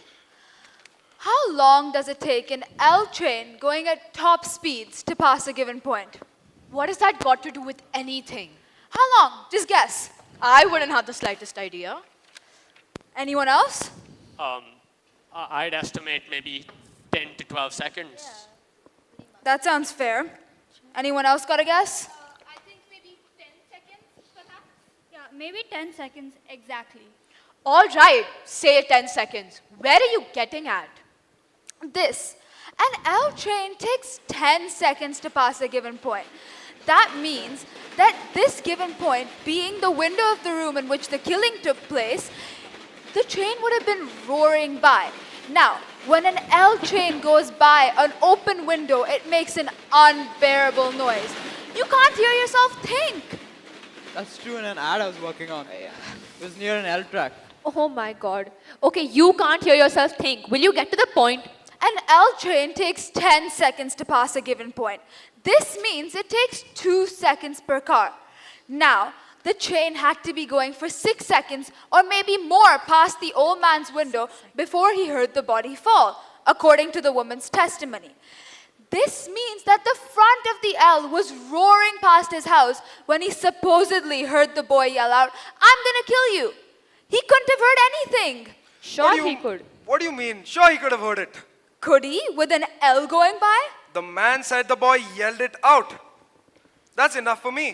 How long does it take an L train going at top speeds to pass a given point? What has that got to do with anything? How long? Just guess. I wouldn't have the slightest idea. Anyone else? I'd estimate maybe 10 to 12 seconds. That sounds fair. Anyone else got a guess? I think maybe 10 seconds, perhaps? Yeah, maybe 10 seconds exactly. All right, say 10 seconds. Where are you getting at? This. An L train takes 10 seconds to pass a given point. That means that this given point, being the window of the room in which the killing took place, the train would have been roaring by. Now, when an L train goes by an open window, it makes an unbearable noise. You can't hear yourself think. that's true in an ad I was working on. It was near an L track. Oh my god. Okay, you can't hear yourself think. Will you get to the point? An L train takes 10 seconds to pass a given point. This means it takes 2 seconds per car. Now, the train had to be going for 6 seconds or maybe more past the old man's window before he heard the body fall, according to the woman's testimony. This means that the front of the L was roaring past his house when he supposedly heard the boy yell out, "I'm gonna kill you." He couldn't have heard anything. Sure, he could. What do you mean? Sure, he could have heard it. Could he, with an L going by? The man said the boy yelled it out. That's enough for me.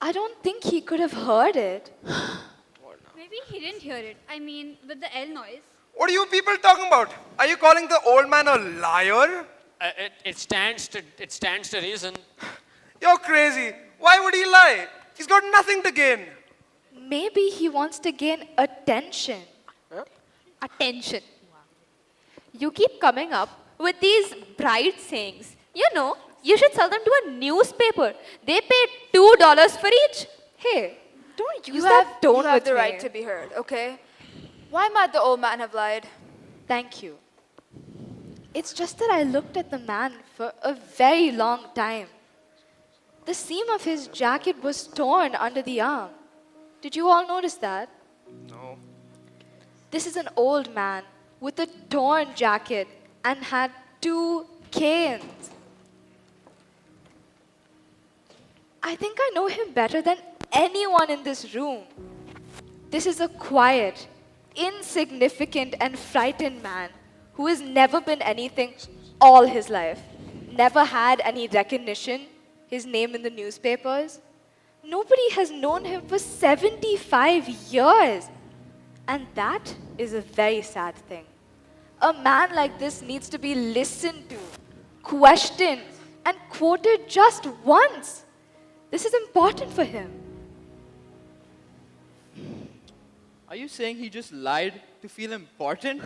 I don't think he could have heard it. Maybe he didn't hear it. I mean, with the L noise. What are you people talking about? Are you calling the old man a liar? It stands to reason. You're crazy. Why would he lie? He's got nothing to gain. Maybe he wants to gain attention. Attention. You keep coming up with these bright sayings. You know, you should sell them to a newspaper. They pay $2 for each. Hey, don't use You that have, tone you have with the me. right to be heard, okay? Why might the old man have lied? Thank you. It's just that I looked at the man for a very long time. The seam of his jacket was torn under the arm. Did you all notice that? No. This is an old man with a torn jacket and had 2 canes. I think I know him better than anyone in this room. This is a quiet, insignificant, and frightened man who who has never been anything all his life, never had any recognition, his name in the newspapers. Nobody has known him for 75 years. And that is a very sad thing. A man like this needs to be listened to, questioned, and quoted just once. This is important for him. Are you saying he just lied to feel important?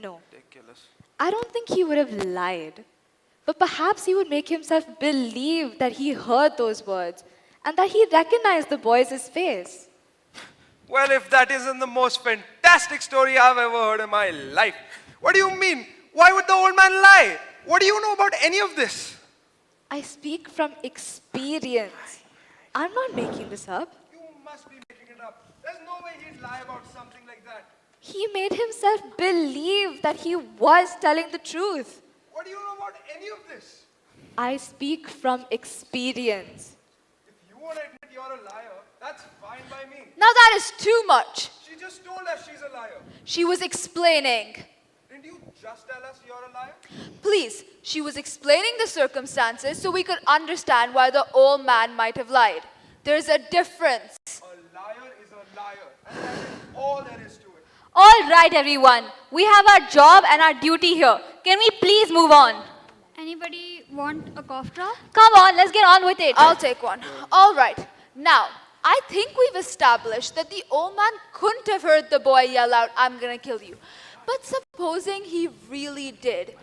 No. Ridiculous. I don't think he would have lied. But perhaps he would make himself believe that he heard those words and that he recognized the boy's face. Well, if that isn't the most fantastic story I've ever heard in my life. What do you mean? Why would the old man lie? What do you know about any of this? I speak from experience. I'm not making this up. You must be making it up. There's no way he'd lie about something like that. He made himself believe that he was telling the truth. What do you know about any of this? I speak from experience. If you want to admit you're a liar, that's fine by me. Now that is too much. She just told us she's a liar. She was explaining. Didn't you just tell us you're a liar? Please, she was explaining the circumstances so we could understand why the old man might have lied. There's a difference. A liar is a liar. And that is all there is to it. All right, everyone. We have our job and our duty here. Can we please move on? Anybody want a cough drop? Come on, let's get on with it. I'll take one. All right. Now, I think we've established that the old man couldn't have heard the boy yell out, "I'm gonna kill you." But supposing he really did.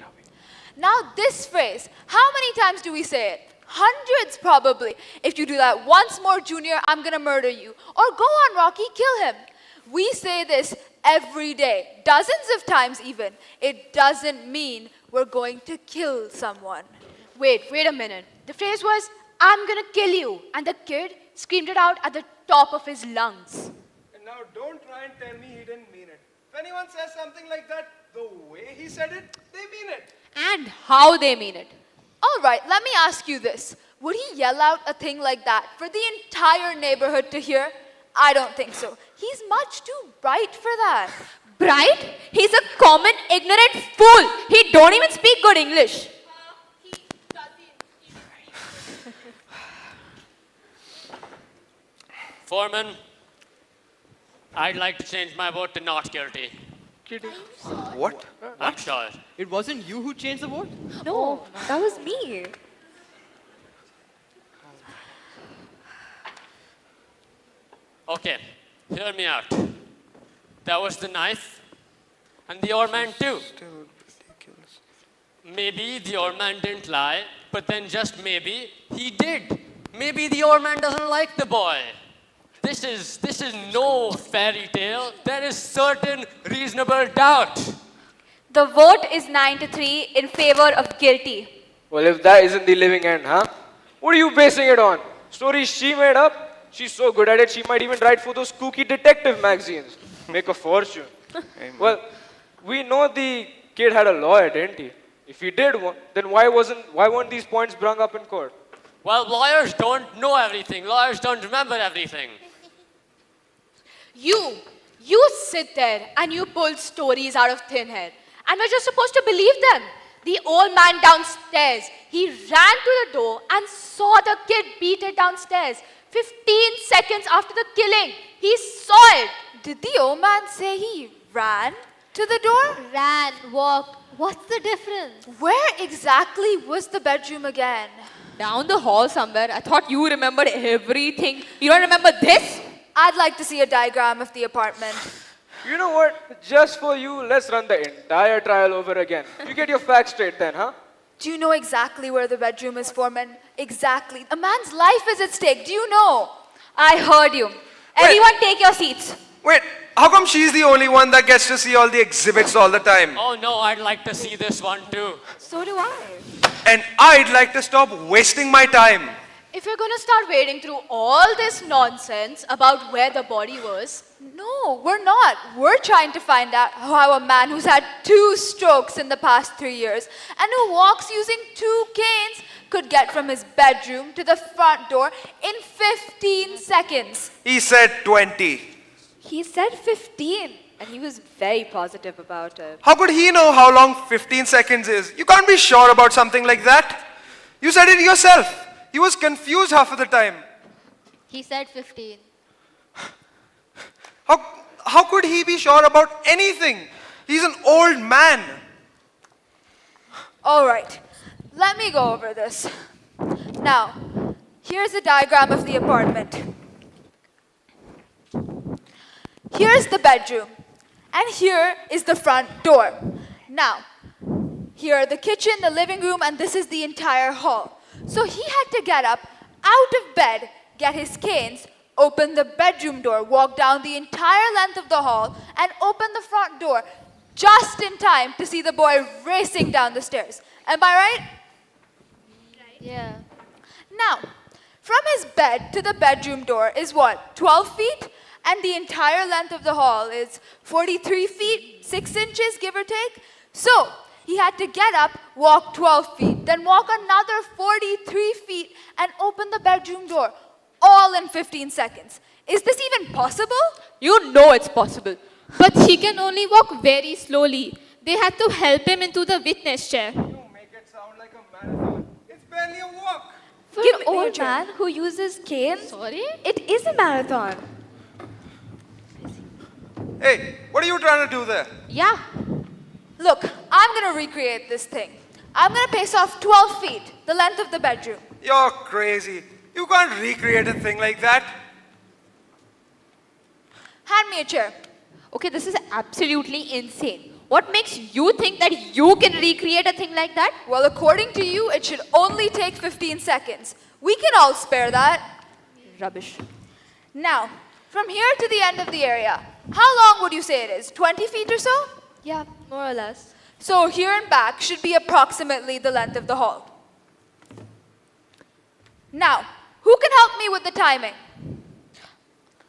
Now this phrase, how many times do we say it? Hundreds probably. If you do that once more, Junior, I'm gonna murder you. Or go on, Rocky, kill him. We say this every day, dozens of times even. It doesn't mean we're going to kill someone. Wait a minute. The phrase was, "I'm gonna kill you," and the kid screamed it out at the top of his lungs. And now don't try and tell me he didn't mean it. If anyone says something like that, the way he said it, they mean it. And how they mean it. All right, let me ask you this. Would he yell out a thing like that for the entire neighborhood to hear? I don't think so. He's much too bright for that. Bright? He's a common ignorant fool. He don't even speak good English. He doesn't. Foreman, I'd like to change my vote to not guilty. What? I'm sure. It wasn't you who changed the vote? No, that was me. Okay, hear me out. That was the knife, and the old man too. Maybe the old man didn't lie, but then just maybe he did. Maybe the old man doesn't like the boy. This is no fairy tale. There is certain reasonable doubt. The vote is 9-3 in favor of guilty. Well, if that isn't the living end, huh? What are you basing it on? Stories she made up? She's so good at it, she might even write for those kooky detective magazines. Make a fortune. Well, we know the kid had a lawyer, didn't he? If he did one, then why weren't these points brung up in court? Well, lawyers don't know everything. Lawyers don't remember everything. You sit there and you pull stories out of thin air. And we're just supposed to believe them. The old man downstairs, he ran to the door and saw the kid beat it downstairs. 15 seconds after the killing, he saw it. Did the old man say he ran to the door? Ran, walked. What's the difference? Where exactly was the bedroom again? Down the hall somewhere. I thought you remembered everything. You don't remember this? I'd like to see a diagram of the apartment. You know what? Just for you, let's run the entire trial over again. You get your facts straight then, huh? Do you know exactly where the bedroom is, Foreman? Exactly. A man's life is at stake. Do you know? I heard you. Everyone take your seats. Wait, how come she's the only one that gets to see all the exhibits all the time? Oh no, I'd like to see this one too. So do I. And I'd like to stop wasting my time. If you're going to start wading through all this nonsense about where the body was, No, we're not. We're trying to find out how a man who's had 2 strokes in the past 3 years and who walks using 2 canes could get from his bedroom to the front door in 15 seconds. He said 20. He said 15. and he was very positive about it. How could he know how long 15 seconds is? You can't be sure about something like that. You said it yourself. He was confused half of the time. He said 15. How could he be sure about anything? He's an old man. All right, let me go over this. Now, here's a diagram of the apartment. Here's the bedroom, and here is the front door. Now, here are the kitchen, the living room, and this is the entire hall. So he had to get up out of bed, get his canes, open the bedroom door, walk down the entire length of the hall, and open the front door just in time to see the boy racing down the stairs. Am I right? Yeah. Now, from his bed to the bedroom door is what, 12 feet? And the entire length of the hall is 43 feet, 6 inches, give or take. So, he had to get up, walk 12 feet, then walk another 43 feet and open the bedroom door, all in 15 seconds. Is this even possible? You know it's possible. But he can only walk very slowly. They had to help him into the witness chair. You make it sound like a marathon. It's barely a walk. For an old man who uses canes, it is a marathon. Hey, what are you trying to do there? Yeah. Look, I'm going to recreate this thing. I'm going to pace off 12 feet, the length of the bedroom. You're crazy. You can't recreate a thing like that. Hand me a chair. Okay, this is absolutely insane. What makes you think that you can recreate a thing like that? Well, according to you, it should only take 15 seconds. We can all spare that. Rubbish. Now, from here to the end of the area, how long would you say it is? 20 feet or so? Yeah, more or less. So here and back should be approximately the length of the hall. Now, who can help me with the timing?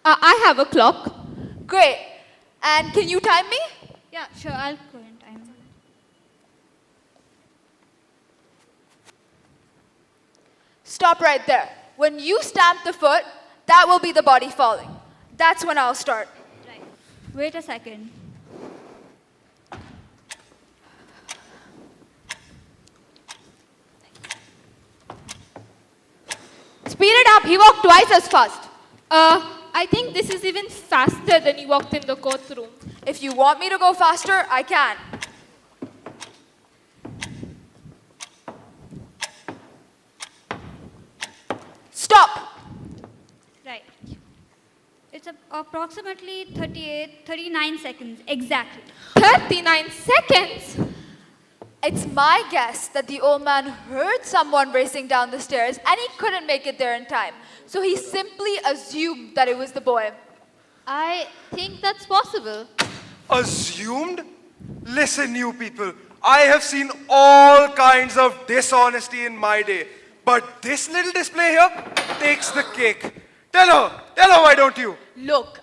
I have a clock. Great. And can you time me? Yeah, sure, I'll go in time. Stop right there. When you stamp the foot, that will be the body falling. That's when I'll start. Right. Wait a second. Speed it up. He walked twice as fast. I think this is even faster than he walked in the courtroom. If you want me to go faster, I can. Stop. Right. It's approximately 39 seconds, exactly. 39 seconds? It's my guess that the old man heard someone racing down the stairs and he couldn't make it there in time. So he simply assumed that it was the boy. I think that's possible. Assumed? Listen, you people. I have seen all kinds of dishonesty in my day. But this little display here takes the cake. Tell her, why don't you? Look,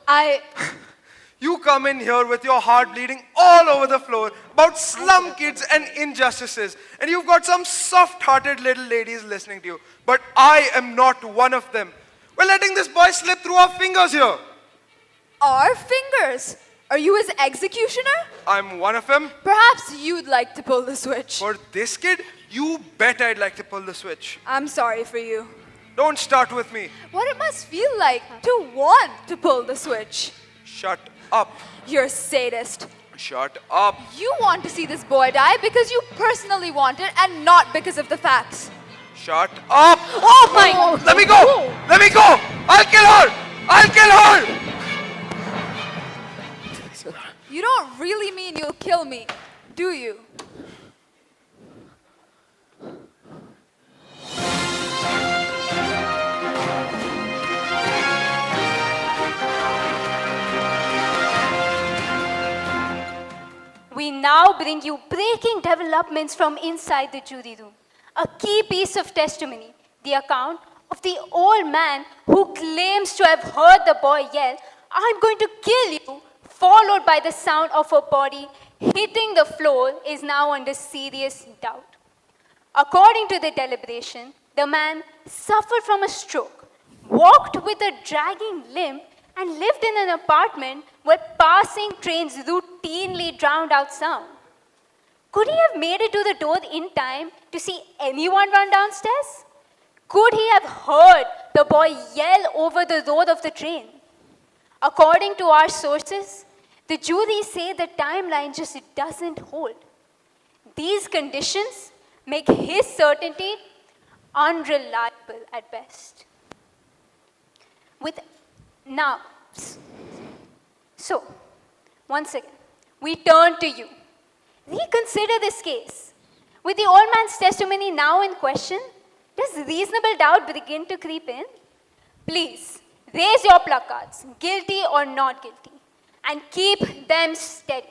You come in here with your heart bleeding all over the floor about slum kids and injustices. And you've got some soft-hearted little ladies listening to you. But I am not one of them. We're letting this boy slip through our fingers here. Our fingers? Are you his executioner? I'm one of them. Perhaps you'd like to pull the switch. For this kid, you bet I'd like to pull the switch. I'm sorry for you. Don't start with me. What it must feel like to want to pull the switch. Shut up. You're a sadist. Shut up. You want to see this boy die because you personally want it and not because of the facts. Shut up. Oh my! Let me go. Let me go. I'll kill her. I'll kill her. You don't really mean you'll kill me, do you? We now bring you breaking developments from inside the jury room. A key piece of testimony, the account of the old man who claims to have heard the boy yell, "I'm going to kill you," followed by the sound of a body hitting the floor, is now under serious doubt. According to the deliberation, the man suffered from a stroke, walked with a dragging limp, and lived in an apartment where passing trains routinely drowned out sound. Could he have made it to the door in time to see anyone run downstairs? Could he have heard the boy yell over the roar of the train? According to our sources, the jury say the timeline just doesn't hold. These conditions make his certainty unreliable at best. So, once again, we turn to you. Reconsider this case. With the old man's testimony now in question, does reasonable doubt begin to creep in? Please, raise your placards, guilty or not guilty, and keep them steady.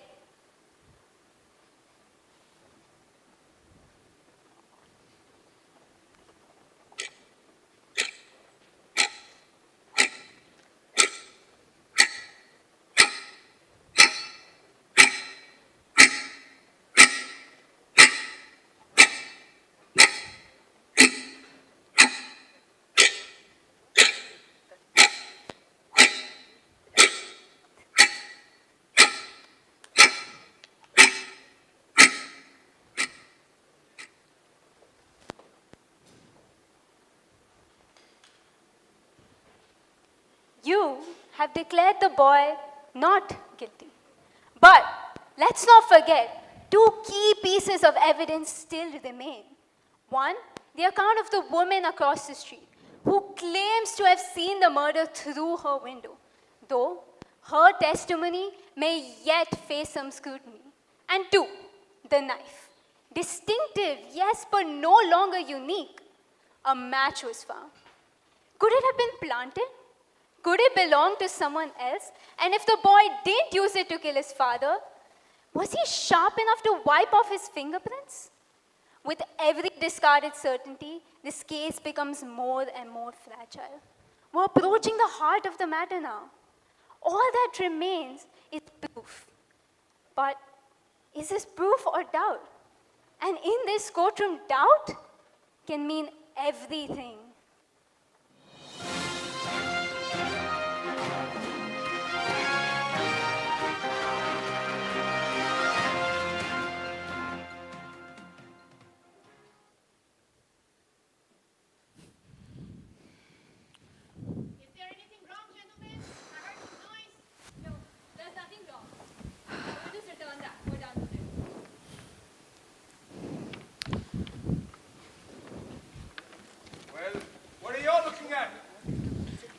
You have declared the boy not guilty. But let's not forget, two key pieces of evidence still remain. One, the account of the woman across the street who claims to have seen the murder through her window, though her testimony may yet face some scrutiny. And two, the knife. Distinctive, yes, but no longer unique. A match was found. Could it have been planted? Could it belong to someone else? And if the boy didn't use it to kill his father, was he sharp enough to wipe off his fingerprints? With every discarded certainty, this case becomes more and more fragile. We're approaching the heart of the matter now. All that remains is proof. But is this proof or doubt? And in this courtroom, doubt can mean everything.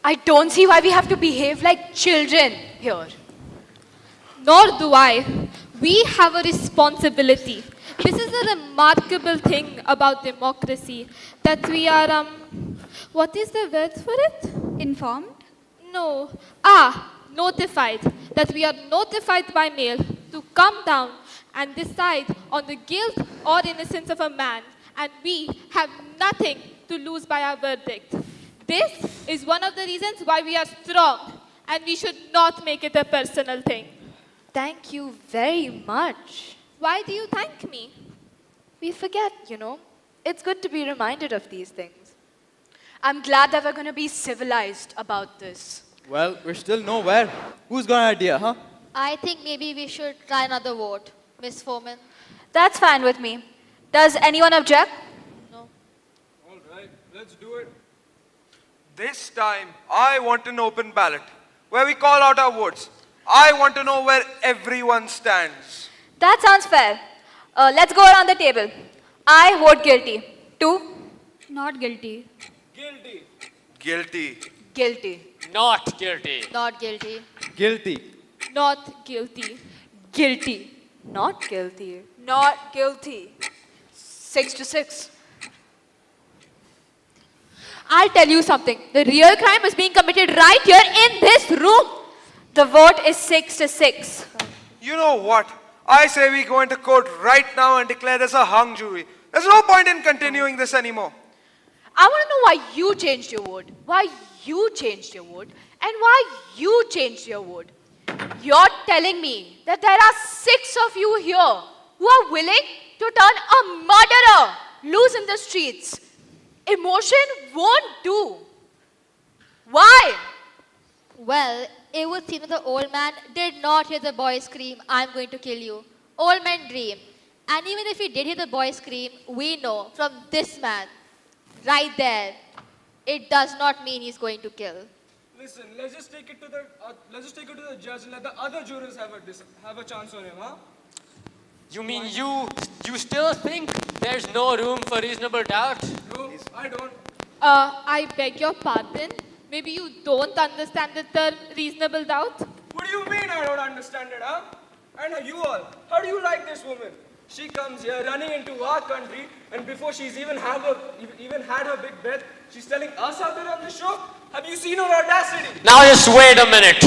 I don't see why we have to behave like children here. Nor do I. We have a responsibility. This is a remarkable thing about democracy, that we are, what is the word for it? Informed? No. Notified. That we are notified by mail to come down and decide on the guilt or innocence of a man. And we have nothing to lose by our verdict. This is one of the reasons why we are strong, and we should not make it a personal thing. Thank you very much. Why do you thank me? We forget, you know. It's good to be reminded of these things. I'm glad that we're going to be civilized about this. Well, we're still nowhere. Who's got an idea, huh? I think maybe we should try another vote, Miss Foreman. That's fine with me. Does anyone object? No. All right, let's do it. This time, I want an open ballot where we call out our votes. I want to know where everyone stands. That sounds fair. Let's go around the table. I vote guilty. 2? Not guilty. Guilty. Guilty. Guilty. Not guilty. Not guilty. Guilty. Not guilty. Guilty. Not guilty. Not guilty. 6 to 6. I'll tell you something. The real crime is being committed right here in this room. The vote is 6 to 6. You know what? I say we go into court right now and declare this a hung jury. There's no point in continuing this anymore. I want to know why you changed your vote. Why you changed your vote. And why you changed your vote. You're telling me that there are 6 of you here who are willing to turn a murderer loose in the streets. Emotion won't do. Why? Well, it would seem that the old man did not hear the boy scream, "I'm going to kill you." Old men dream. And even if he did hear the boy scream, we know from this man, right there, it does not mean he's going to kill. Listen, let's just take it to the judge and let the other jurors have a chance on him, huh? You mean you still think there's no room for reasonable doubt? No, I don't. I beg your pardon. Maybe you don't understand the term reasonable doubt? What do you mean I don't understand it, huh? And you all, how do you like this woman? She comes here running into our country, and before she's even had her big breath, she's telling us how to run the show? Have you seen her audacity? Now just wait a minute.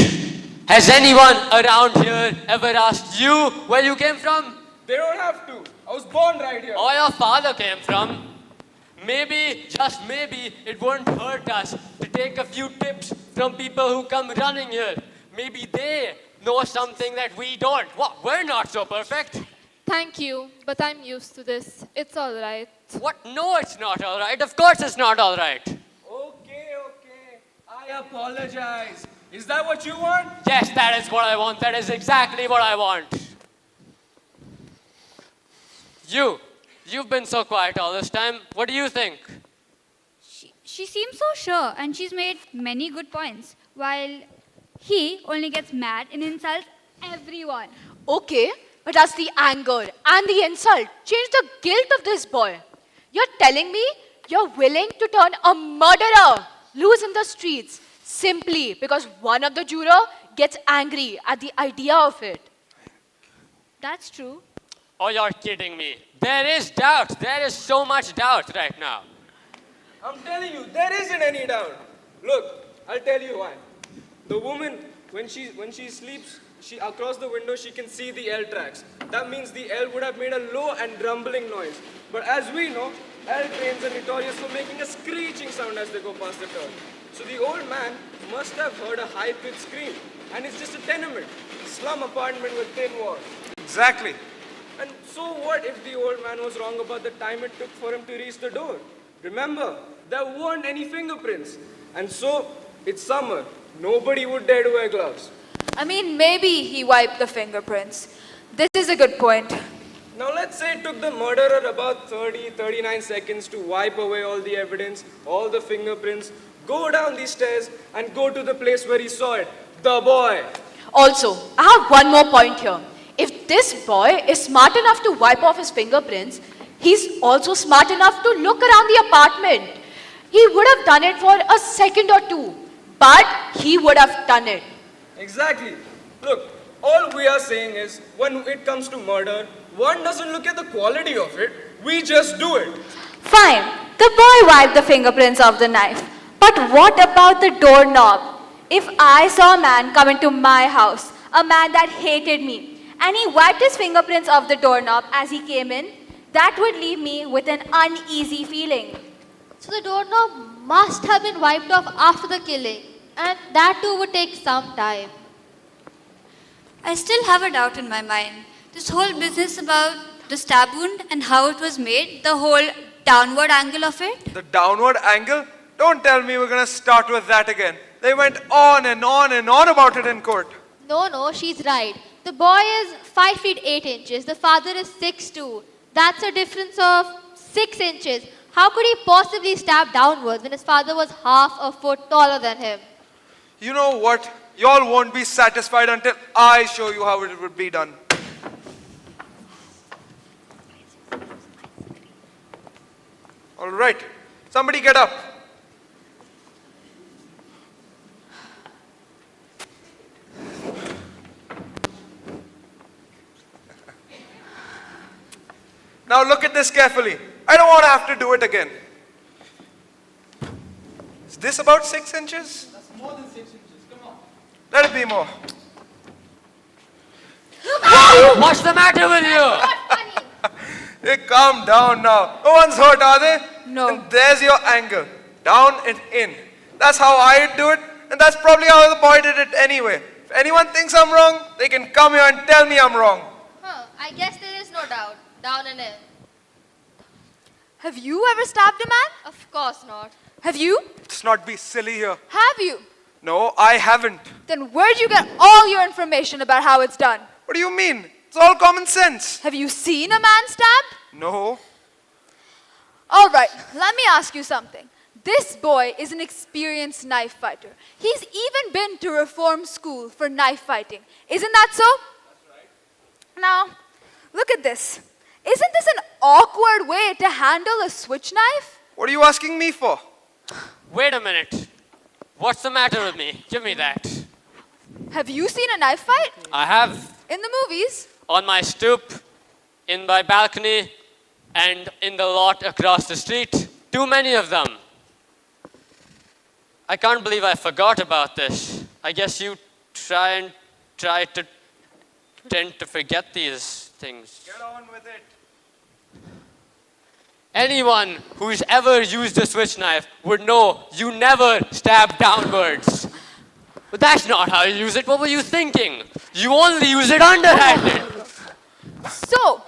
Has anyone around here ever asked you where you came from? They don't have to. I was born right here. Or your father came from? Maybe, just maybe, it won't hurt us to take a few tips from people who come running here. Maybe they know something that we don't. What? We're not so perfect. Thank you, but I'm used to this. It's all right. What? No, it's not all right. Of course it's not all right. Okay. I apologize. Is that what you want? Yes, that is what I want. That is exactly what I want. You've been so quiet all this time. What do you think? She seems so sure, and she's made many good points, while he only gets mad and insults everyone. Okay, but does the anger and the insult change the guilt of this boy? You're telling me you're willing to turn a murderer loose in the streets simply because one of the juror gets angry at the idea of it? That's true. Oh, you're kidding me. There is doubt. There is so much doubt right now. I'm telling you, there isn't any doubt. Look, I'll tell you why. The woman, when she sleeps, across the window she can see the L tracks. That means the L would have made a low and rumbling noise. But as we know, L trains are notorious for making a screeching sound as they go past the turn. So the old man must have heard a high-pitched scream. And it's just a tenement, slum apartment with thin walls. Exactly. And so what if the old man was wrong about the time it took for him to reach the door? Remember, there weren't any fingerprints. And so, it's summer. Nobody would dare to wear gloves. I mean, maybe he wiped the fingerprints. This is a good point. Now let's say it took the murderer about 39 seconds to wipe away all the evidence, all the fingerprints, go down these stairs and go to the place where he saw it, the boy. Also, I have one more point here. If this boy is smart enough to wipe off his fingerprints, he's also smart enough to look around the apartment. He would have done it for a second or two, but he would have done it. Exactly. Look, all we are saying is, when it comes to murder, one doesn't look at the quality of it, we just do it. Fine, the boy wiped the fingerprints of the knife. But what about the doorknob? If I saw a man come into my house, a man that hated me, and he wiped his fingerprints off the doorknob as he came in, that would leave me with an uneasy feeling. So the doorknob must have been wiped off after the killing, and that too would take some time. I still have a doubt in my mind. This whole business about the stab wound and how it was made, the whole downward angle of it. The downward angle? Don't tell me we're going to start with that again. They went on and on and on about it in court. No, she's right. The boy is 5 feet 8 inches. The father is 6'2". That's a difference of 6 inches. How could he possibly stab downwards when his father was half a foot taller than him? You know what? Y'all won't be satisfied until I show you how it would be done. All right. Somebody get up. Now look at this carefully. I don't want to have to do it again. Is this about 6 inches? That's more than 6 inches. Come on. Let it be more. What's the matter with you? Hey, calm down now. No one's hurt, are they? No. And there's your angle. Down and in. That's how I do it, and that's probably how the boy did it anyway. If anyone thinks I'm wrong, they can come here and tell me I'm wrong. I guess there is no doubt. Down and in. Have you ever stabbed a man? Of course not. Have you? Let's not be silly here. Have you? No, I haven't. Then where'd you get all your information about how it's done? What do you mean? It's all common sense. Have you seen a man stabbed? No. All right, let me ask you something. This boy is an experienced knife fighter. He's even been to reform school for knife fighting. Isn't that so? That's right. Now, look at this. Isn't this an awkward way to handle a switch knife? What are you asking me for? Wait a minute. What's the matter with me? Give me that. Have you seen a knife fight? I have In the movies. on my stoop, in my balcony, and in the lot across the street. Too many of them. I can't believe I forgot about this. I guess you try to tend to forget these things. Get on with it. Anyone who's ever used a switch knife would know you never stab downwards. But that's not how you use it. What were you thinking? You only use it underhanded. So,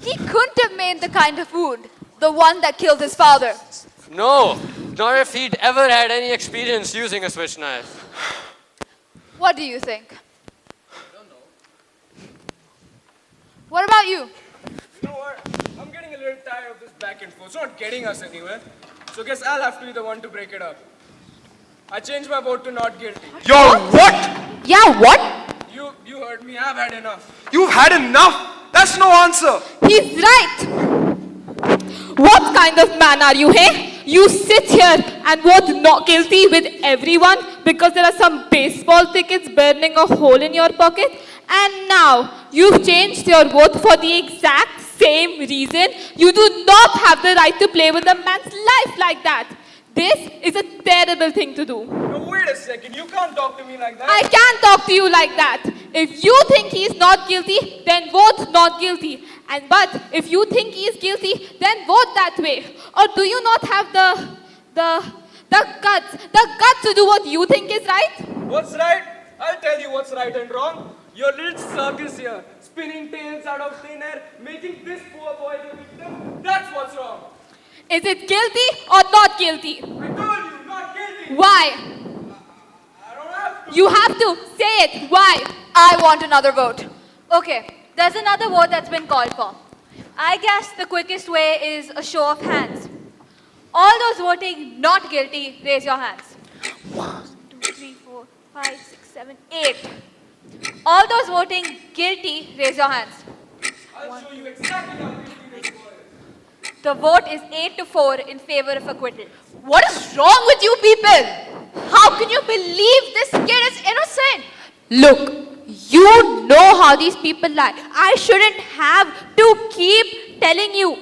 he couldn't have made the kind of wound, the one that killed his father. No, not if he'd ever had any experience using a switch knife. What do you think? I don't know. What about you? You know what? I'm getting a little tired of this back and forth. It's not getting us anywhere. So guess I'll have to be the one to break it up. I changed my vote to not guilty. You're what? Yeah, what? You heard me. I've had enough. You've had enough? That's no answer. He's right. What kind of man are you, hey? You sit here and vote not guilty with everyone because there are some baseball tickets burning a hole in your pocket, and now you've changed your vote for the exact same reason. You do not have the right to play with a man's life like that. This is a terrible thing to do. No, wait a second. You can't talk to me like that. I can't talk to you like that. If you think he is not guilty, then vote not guilty. But if you think he is guilty, then vote that way. Or do you not have the guts to do what you think is right? What's right? I'll tell you what's right and wrong. Your little circus here, spinning tales out of thin air, making this poor boy the victim. That's what's wrong. Is it guilty or not guilty? I told you, not guilty. Why? I don't have to. You have to say it. Why? I want another vote. Okay, there's another vote that's been called for. I guess the quickest way is a show of hands. All those voting not guilty, raise your hands. 1, 2, 3, 4, 5, 6, 7, 8. All those voting guilty, raise your hands. I'll show you exactly how guilty this boy is. The vote is 8-4 in favor of acquittal. What is wrong with you people? How can you believe this kid is innocent? Look, you know how these people lie. I shouldn't have to keep telling you.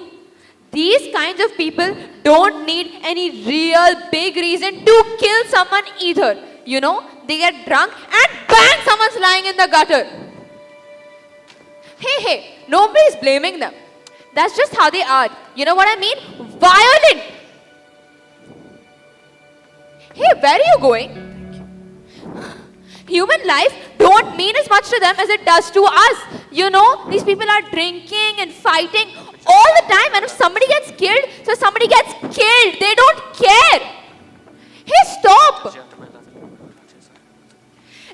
These kinds of people don't need any real big reason to kill someone either. You know, they get drunk and bang, someone's lying in the gutter. Hey, nobody's blaming them. That's just how they are. You know what I mean? Violent. Hey, where are you going? Human life don't mean as much to them as it does to us. You know, these people are drinking and fighting all the time, and if somebody gets killed, so somebody gets killed. They don't care. Hey, stop.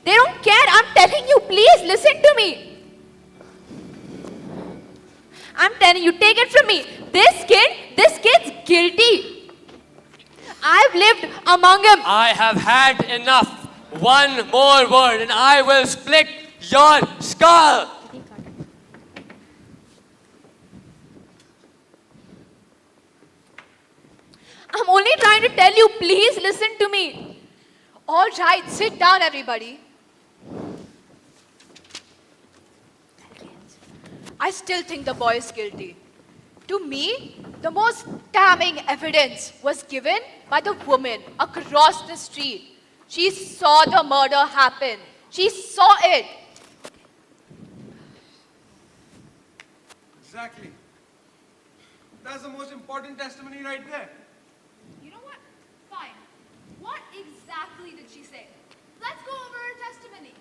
They don't care. I'm telling you, please listen to me. I'm telling you, take it from me. This kid's guilty. I've lived among him. I have had enough. One more word and I will split your skull. I'm only trying to tell you, please listen to me. All right, sit down, everybody. I still think the boy is guilty. To me, the most damning evidence was given by the woman across the street. She saw the murder happen. She saw it. Exactly. That's the most important testimony right there. You know what? Fine. What exactly did she say? Let's go over her testimony.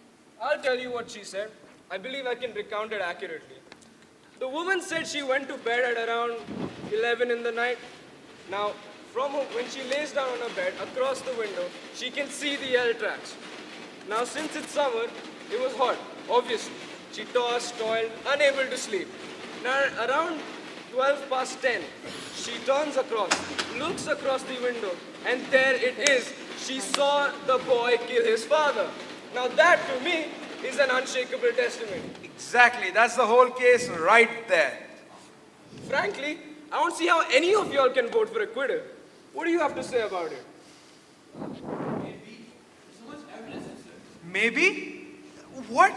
I'll tell you what she said. I believe I can recount it accurately. The woman said she went to bed at around 11 in the night. Now, From her, when she lays down on her bed, across the window, she can see the L tracks. Now, since it's summer, it was hot, obviously. She tossed, toiled, unable to sleep. Now, around 12 past 10, she turns across, looks across the window, and there it is. She saw the boy kill his father. Now, that to me is an unshakable testimony. Exactly, that's the whole case right there. Frankly, I don't see how any of y'all can vote for acquittal. What do you have to say about it? Maybe? What?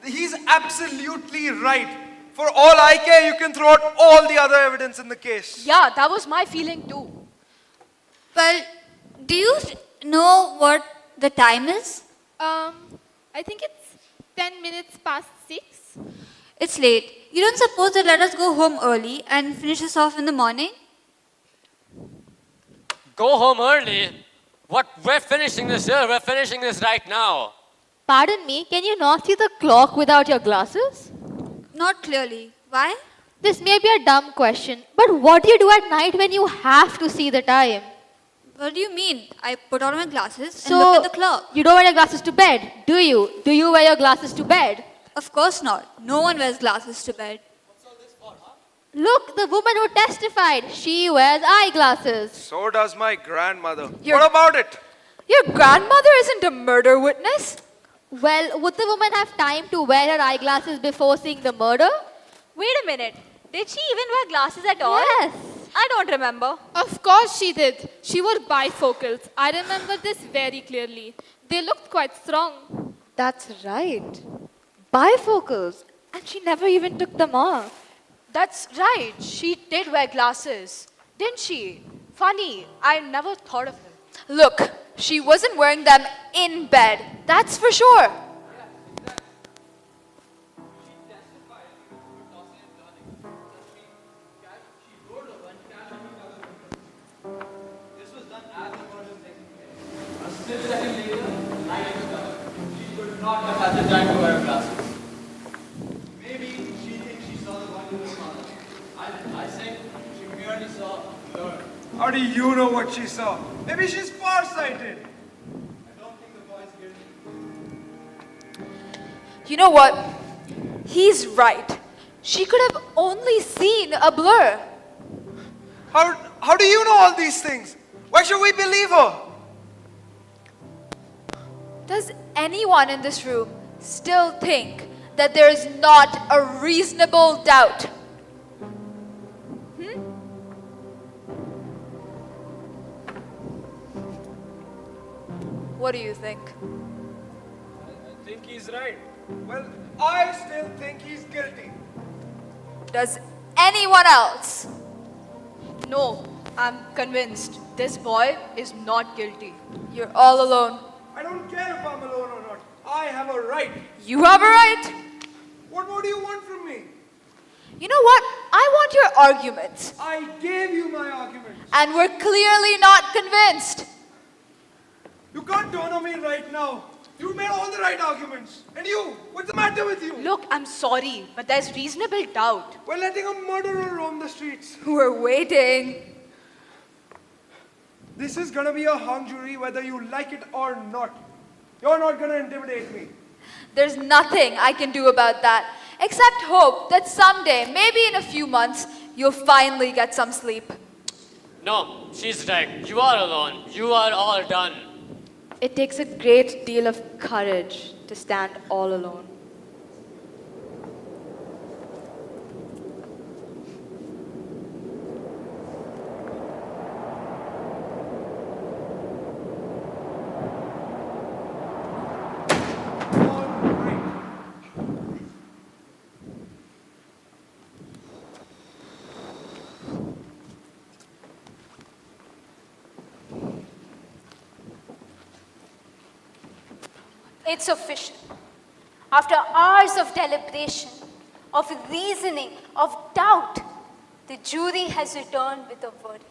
He's absolutely right. For all I care, you can throw out all the other evidence in the case. Yeah, that was my feeling too. Well, do you know what the time is? I think it's 10 minutes past 6. It's late. You don't suppose they'd let us go home early and finish this off in the morning? Go home early? What? We're finishing this here. We're finishing this right now. Pardon me, can you not see the clock without your glasses? Not clearly. Why? This may be a dumb question, but what do you do at night when you have to see the time? What do you mean? I put on my glasses So, and look at the clock. you don't wear your glasses to bed, do you? Do you wear your glasses to bed? Of course not. No one wears glasses to bed. Look, the woman who testified, she wears eyeglasses. So does my grandmother. Your- What about it? Your grandmother isn't a murder witness. Well, would the woman have time to wear her eyeglasses before seeing the murder? Wait a minute. Did she even wear glasses at all? Yes. I don't remember. Of course she did. She wore bifocals. I remember this very clearly. They looked quite strong. That's right. Bifocals. And she never even took them off. That's right. She did wear glasses, didn't she? Funny. I never thought of him. Look, she wasn't wearing them in bed. That's for sure. This was done as the murder was taking place. A split second later, light was done. She could not have had the time to wear glasses. Maybe she thinks she saw the boy kill his father. I say she merely saw a blur. How do you know what she saw? Maybe she's farsighted. I don't think the boy is guilty. You know what? He's right. She could have only seen a blur. How do you know all these things? Why should we believe her? Does anyone in this room still think that there is not a reasonable doubt? What do you think? I think he's right. Well, I still think he's guilty. Does anyone else? No, I'm convinced this boy is not guilty. You're all alone. I don't care if I'm alone or not. I have a right. You have a right. What more do you want from me? You know what? I want your arguments. I gave you my argument. And we're clearly not convinced. You can't turn on me right now. You made all the right arguments. And you, what's the matter with you? Look, I'm sorry, but there's reasonable doubt. We're letting a murderer roam the streets. We're waiting. This is gonna be a hung jury whether you like it or not. You're not gonna intimidate me. There's nothing I can do about that, except hope that someday, maybe in a few months, you'll finally get some sleep. No, she's right. You are alone. You are all done. It takes a great deal of courage to stand all alone. It's official. After hours of deliberation, of reasoning, of doubt, the jury has returned with a verdict.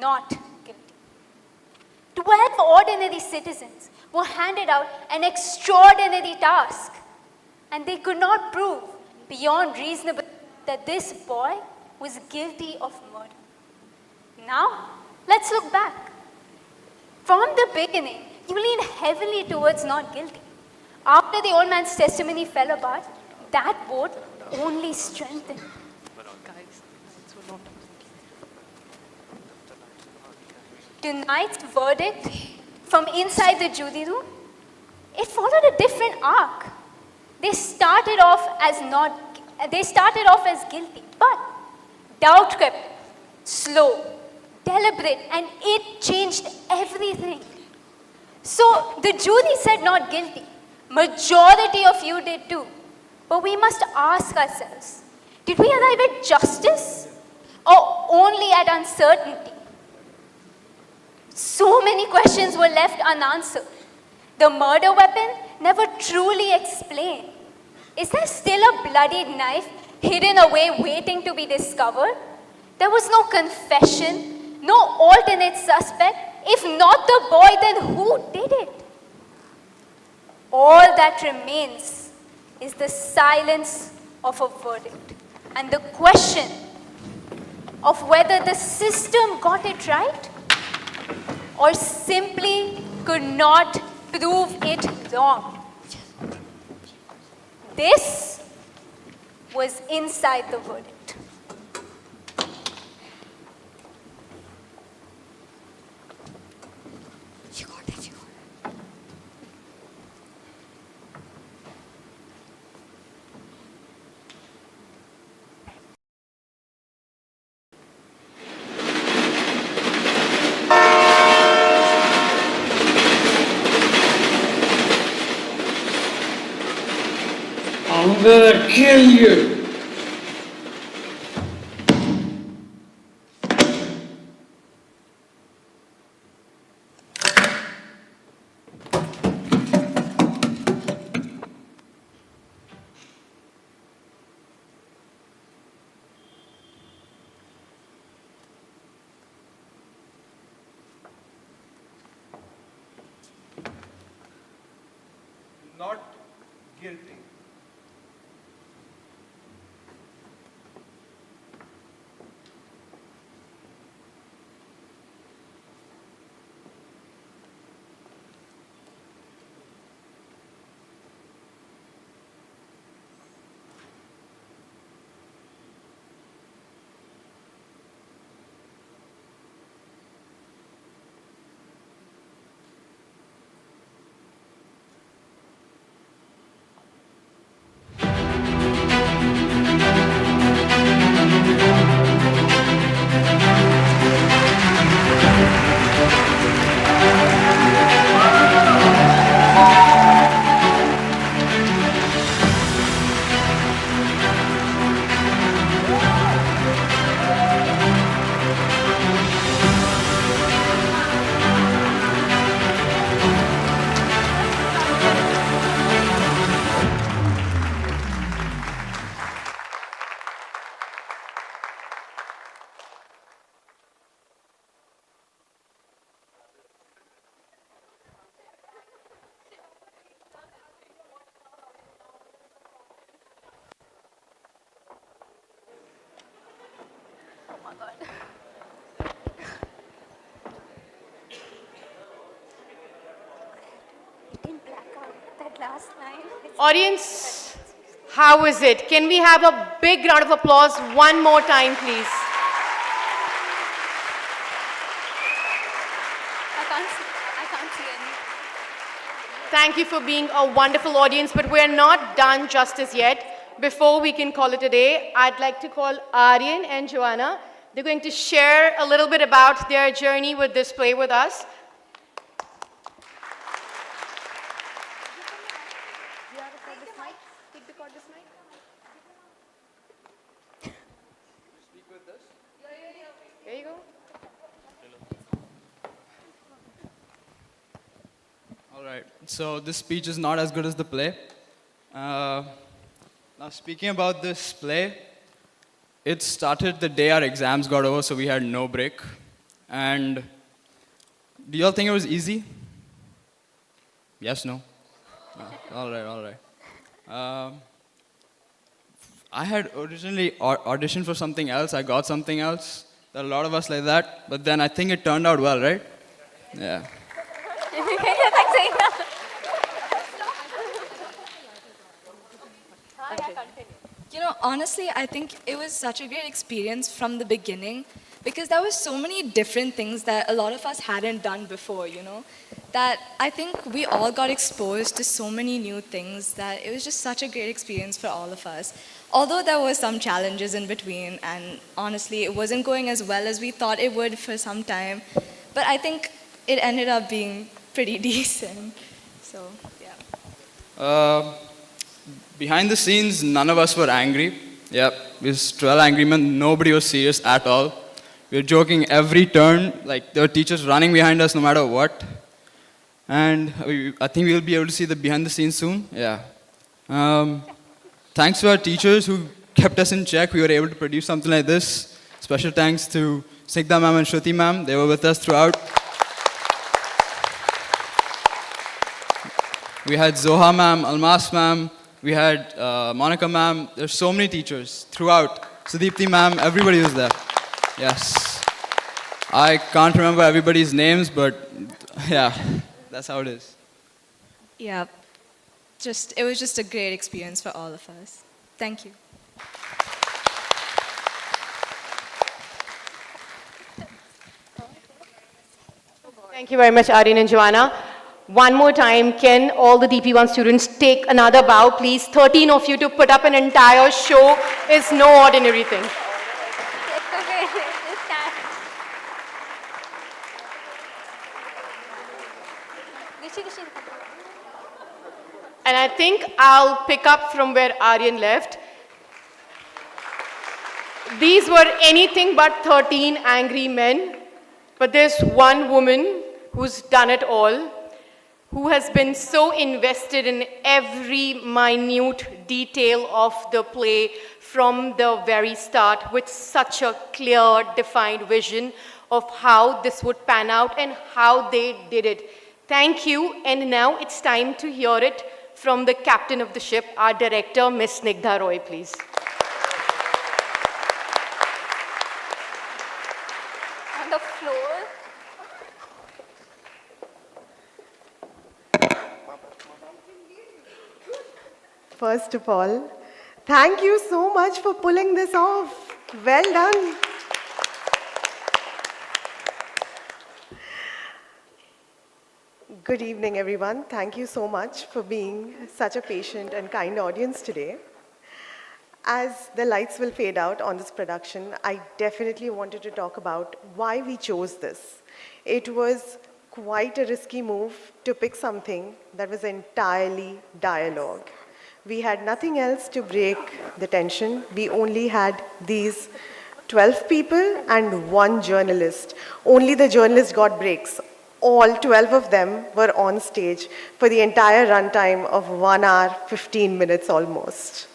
Not guilty. 12 ordinary citizens were handed out an extraordinary task, and they could not prove beyond reasonable that this boy was guilty of murder. Now, Let's look back. From the beginning, you leaned heavily towards not guilty. After the old man's testimony fell apart, that vote only strengthened. Tonight's verdict from inside the jury room, it followed a different arc. They started off as guilty, but doubt crept in, slow, deliberate, and it changed everything. So the jury said not guilty. Majority of you did too. But we must ask ourselves, did we arrive at justice or only at uncertainty? So many questions were left unanswered. The murder weapon never truly explained. Is there still a bloodied knife hidden away waiting to be discovered? There was no confession, no alternate suspect. If not the boy, then who did it? All that remains is the silence of a verdict and the question of whether the system got it right or simply could not prove it wrong. This was inside the verdict. I'm gonna kill you. Not guilty. Audience, how is it? Can we have a big round of applause one more time, please? I can't see any. Thank you for being a wonderful audience, but we're not done justice yet. Before we can call it a day, I'd like to call Aryan and Joanna. They're going to share a little bit about their journey with this play with us. There you go. All right, so this speech is not as good as the play. Now, speaking about this play, it started the day our exams got over, so we had no break. And do y'all think it was easy? Yes, no? All right. I had originally auditioned for something else. I got something else. There are a lot of us like that, but then I think it turned out well, right? Yeah. You know, honestly, I think it was such a great experience from the beginning because there were so many different things that a lot of us hadn't done before, you know, that I think we all got exposed to so many new things that it was just such a great experience for all of us. Although there were some challenges in between, and honestly, it wasn't going as well as we thought it would for some time, but I think it ended up being pretty decent. So, yeah. Behind the scenes, none of us were angry. Yep, we was 12 angry men. Nobody was serious at all. We were joking every turn. Like, there were teachers running behind us no matter what. And I think we'll be able to see the behind the scenes soon. Yeah. Thanks to our teachers who kept us in check, we were able to produce something like this. Special thanks to Snigdha ma'am and Shruti ma'am. They were with us throughout. We had Zoha ma'am, Almas ma'am, we had Monica ma'am. There's so many teachers throughout. Sudeepti ma'am, everybody was there. Yes. I can't remember everybody's names, but yeah, that's how it is. Yeah. It was just a great experience for all of us. Thank you. Thank you very much, Aryan and Joanna. One more time, can all the DP1 students take another bow, please? 13 of you to put up an entire show is no ordinary thing. And I think I'll pick up from where Aryan left. These were anything but 13 angry men, but there's one woman who's done it all, who has been so invested in every minute detail of the play from the very start with such a clear, defined vision of how this would pan out and how they did it. Thank you, and now it's time to hear it from the captain of the ship, our director, Miss Snigdha Roy, please. On the floor. First of all, thank you so much for pulling this off. Well done. Good evening, everyone. Thank you so much for being such a patient and kind audience today. As the lights will fade out on this production, I definitely wanted to talk about why we chose this. It was quite a risky move to pick something that was entirely dialogue. We had nothing else to break the tension. We only had these 12 people and one journalist. Only the journalist got breaks. All 12 of them were on stage for the entire runtime of 1 hour, 15 minutes almost.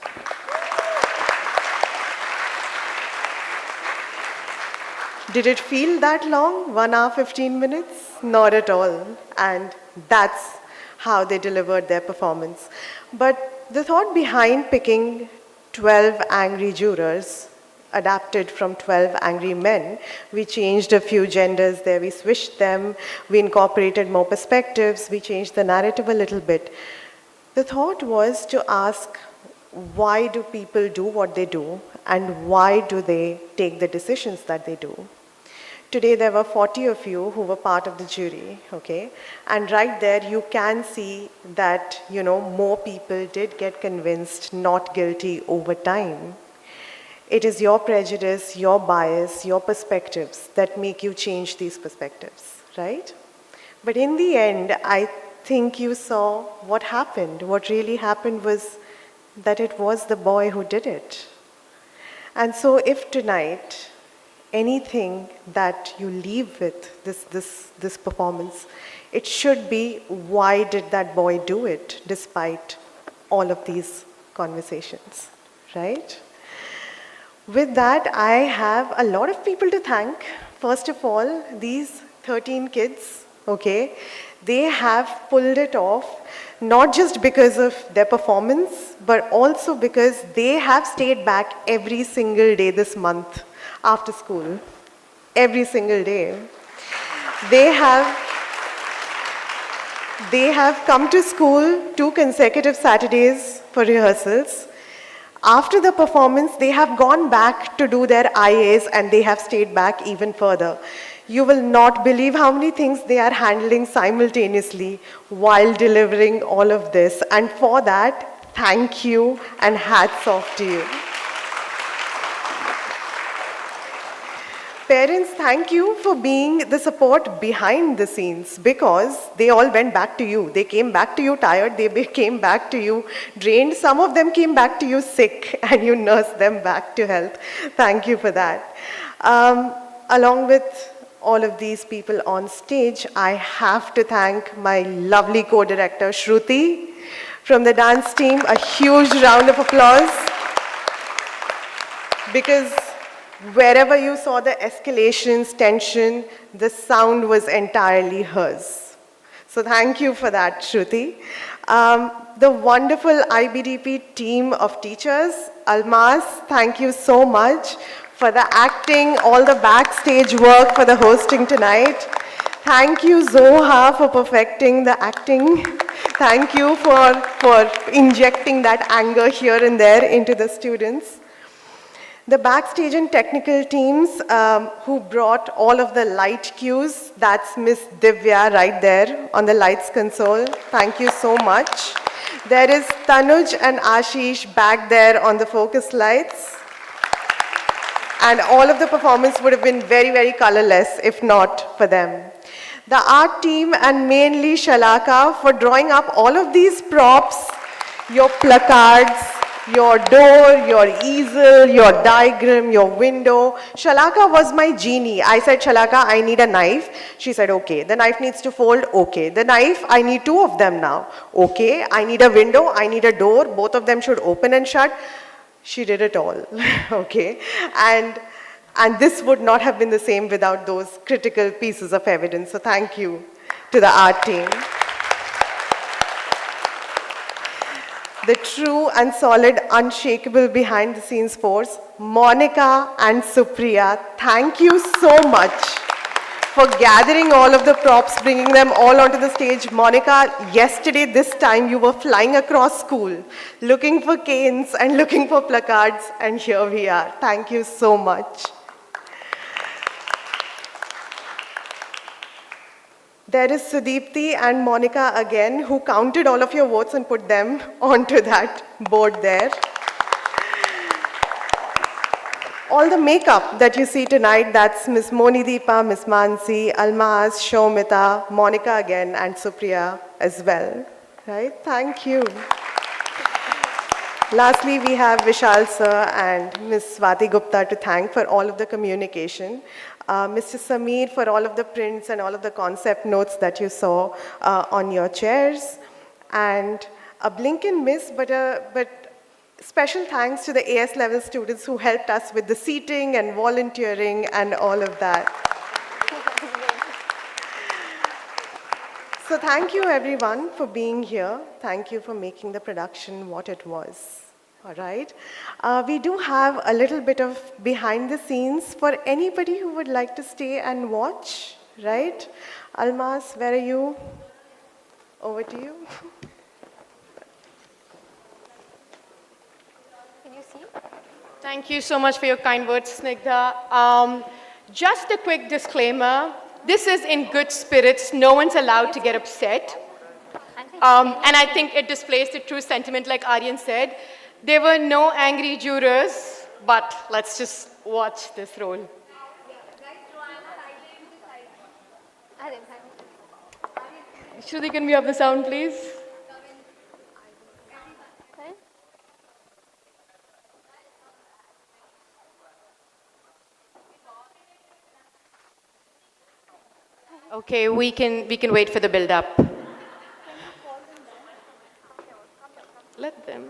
Did it feel that long, 1 hour, 15 minutes? Not at all. And that's how they delivered their performance. But the thought behind picking 12 angry jurors adapted from 12 angry men. We changed a few genders there, we switched them, we incorporated more perspectives, we changed the narrative a little bit. The thought was to ask, why do people do what they do and why do they take the decisions that they do? Today there were 40 of you who were part of the jury, okay? And right there you can see that, more people did get convinced not guilty over time. It is your prejudice, your bias, your perspectives that make you change these perspectives, right? But in the end, I think you saw what happened. What really happened was that it was the boy who did it. And so if tonight, anything that you leave with this performance, it should be, why did that boy do it despite all of these conversations, right? With that, I have a lot of people to thank. First of all, these 13 kids, okay, they have pulled it off, not just because of their performance, but also because they have stayed back every single day this month after school. every single day. They have come to school 2 consecutive Saturdays for rehearsals. After the performance, they have gone back to do their IAs and they have stayed back even further. You will not believe how many things they are handling simultaneously while delivering all of this. And for that, thank you and hats off to you. Parents, thank you for being the support behind the scenes because they all went back to you. They came back to you tired, came back to you drained. Some of them came back to you sick and you nursed them back to health. Thank you for that. Along with all of these people on stage, I have to thank my lovely co-director, Shruti. From the dance team, a huge round of applause because wherever you saw the escalations, tension, the sound was entirely hers. So thank you for that, Shruti. The wonderful IBDP team of teachers, Almas, thank you so much for the acting, all the backstage work, for the hosting tonight. Thank you, Zoha, for perfecting the acting. Thank you for injecting that anger here and there into the students. The backstage and technical teams who brought all of the light cues, that's Miss Divya right there on the lights console. Thank you so much. There is Tanuj and Ashish back there on the focus lights. And all of the performance would have been very, very colorless if not for them. The art team and mainly Shalaka for drawing up all of these props, your placards, your door, your easel, your diagram, your window. Shalaka was my genie. I said, Shalaka, I need a knife. She said, okay. The knife needs to fold. Okay. The knife, I need 2 of them now. Okay. I need a window. I need a door. Both of them should open and shut. She did it all. Okay. And this would not have been the same without those critical pieces of evidence. So thank you to the art team. The true and solid, unshakable behind-the-scenes force, Monica and Supriya, thank you so much for gathering all of the props, bringing them all onto the stage. Monica, yesterday this time you were flying across school, looking for canes and looking for placards, and here we are. Thank you so much. There is Sudipti and Monica again, who counted all of your votes and put them onto that board there. All the makeup that you see tonight, that's Miss Monideepa, Miss Mansi, Almaz, Shomita, Monica again, and Supriya as well. Right? Thank you. Lastly, we have Vishal sir and Miss Swati Gupta to thank for all of the communication. Mr. Sameer for all of the prints and all of the concept notes that you saw on your chairs. And a blink and miss, but special thanks to the AS level students who helped us with the seating and volunteering and all of that. So thank you everyone for being here. Thank you for making the production what it was. All right. We do have a little bit of behind the scenes for anybody who would like to stay and watch, right? Almas, where are you? Over to you. Can you see? Thank you so much for your kind words, Snigdha. Just a quick disclaimer. This is in good spirits. No one's allowed to get upset. And I think it displays the true sentiment like Aryan said. There were no angry jurors, but let's just watch this role. Shruti, can we have the sound, please? Okay, we can wait for the build-up. Let them.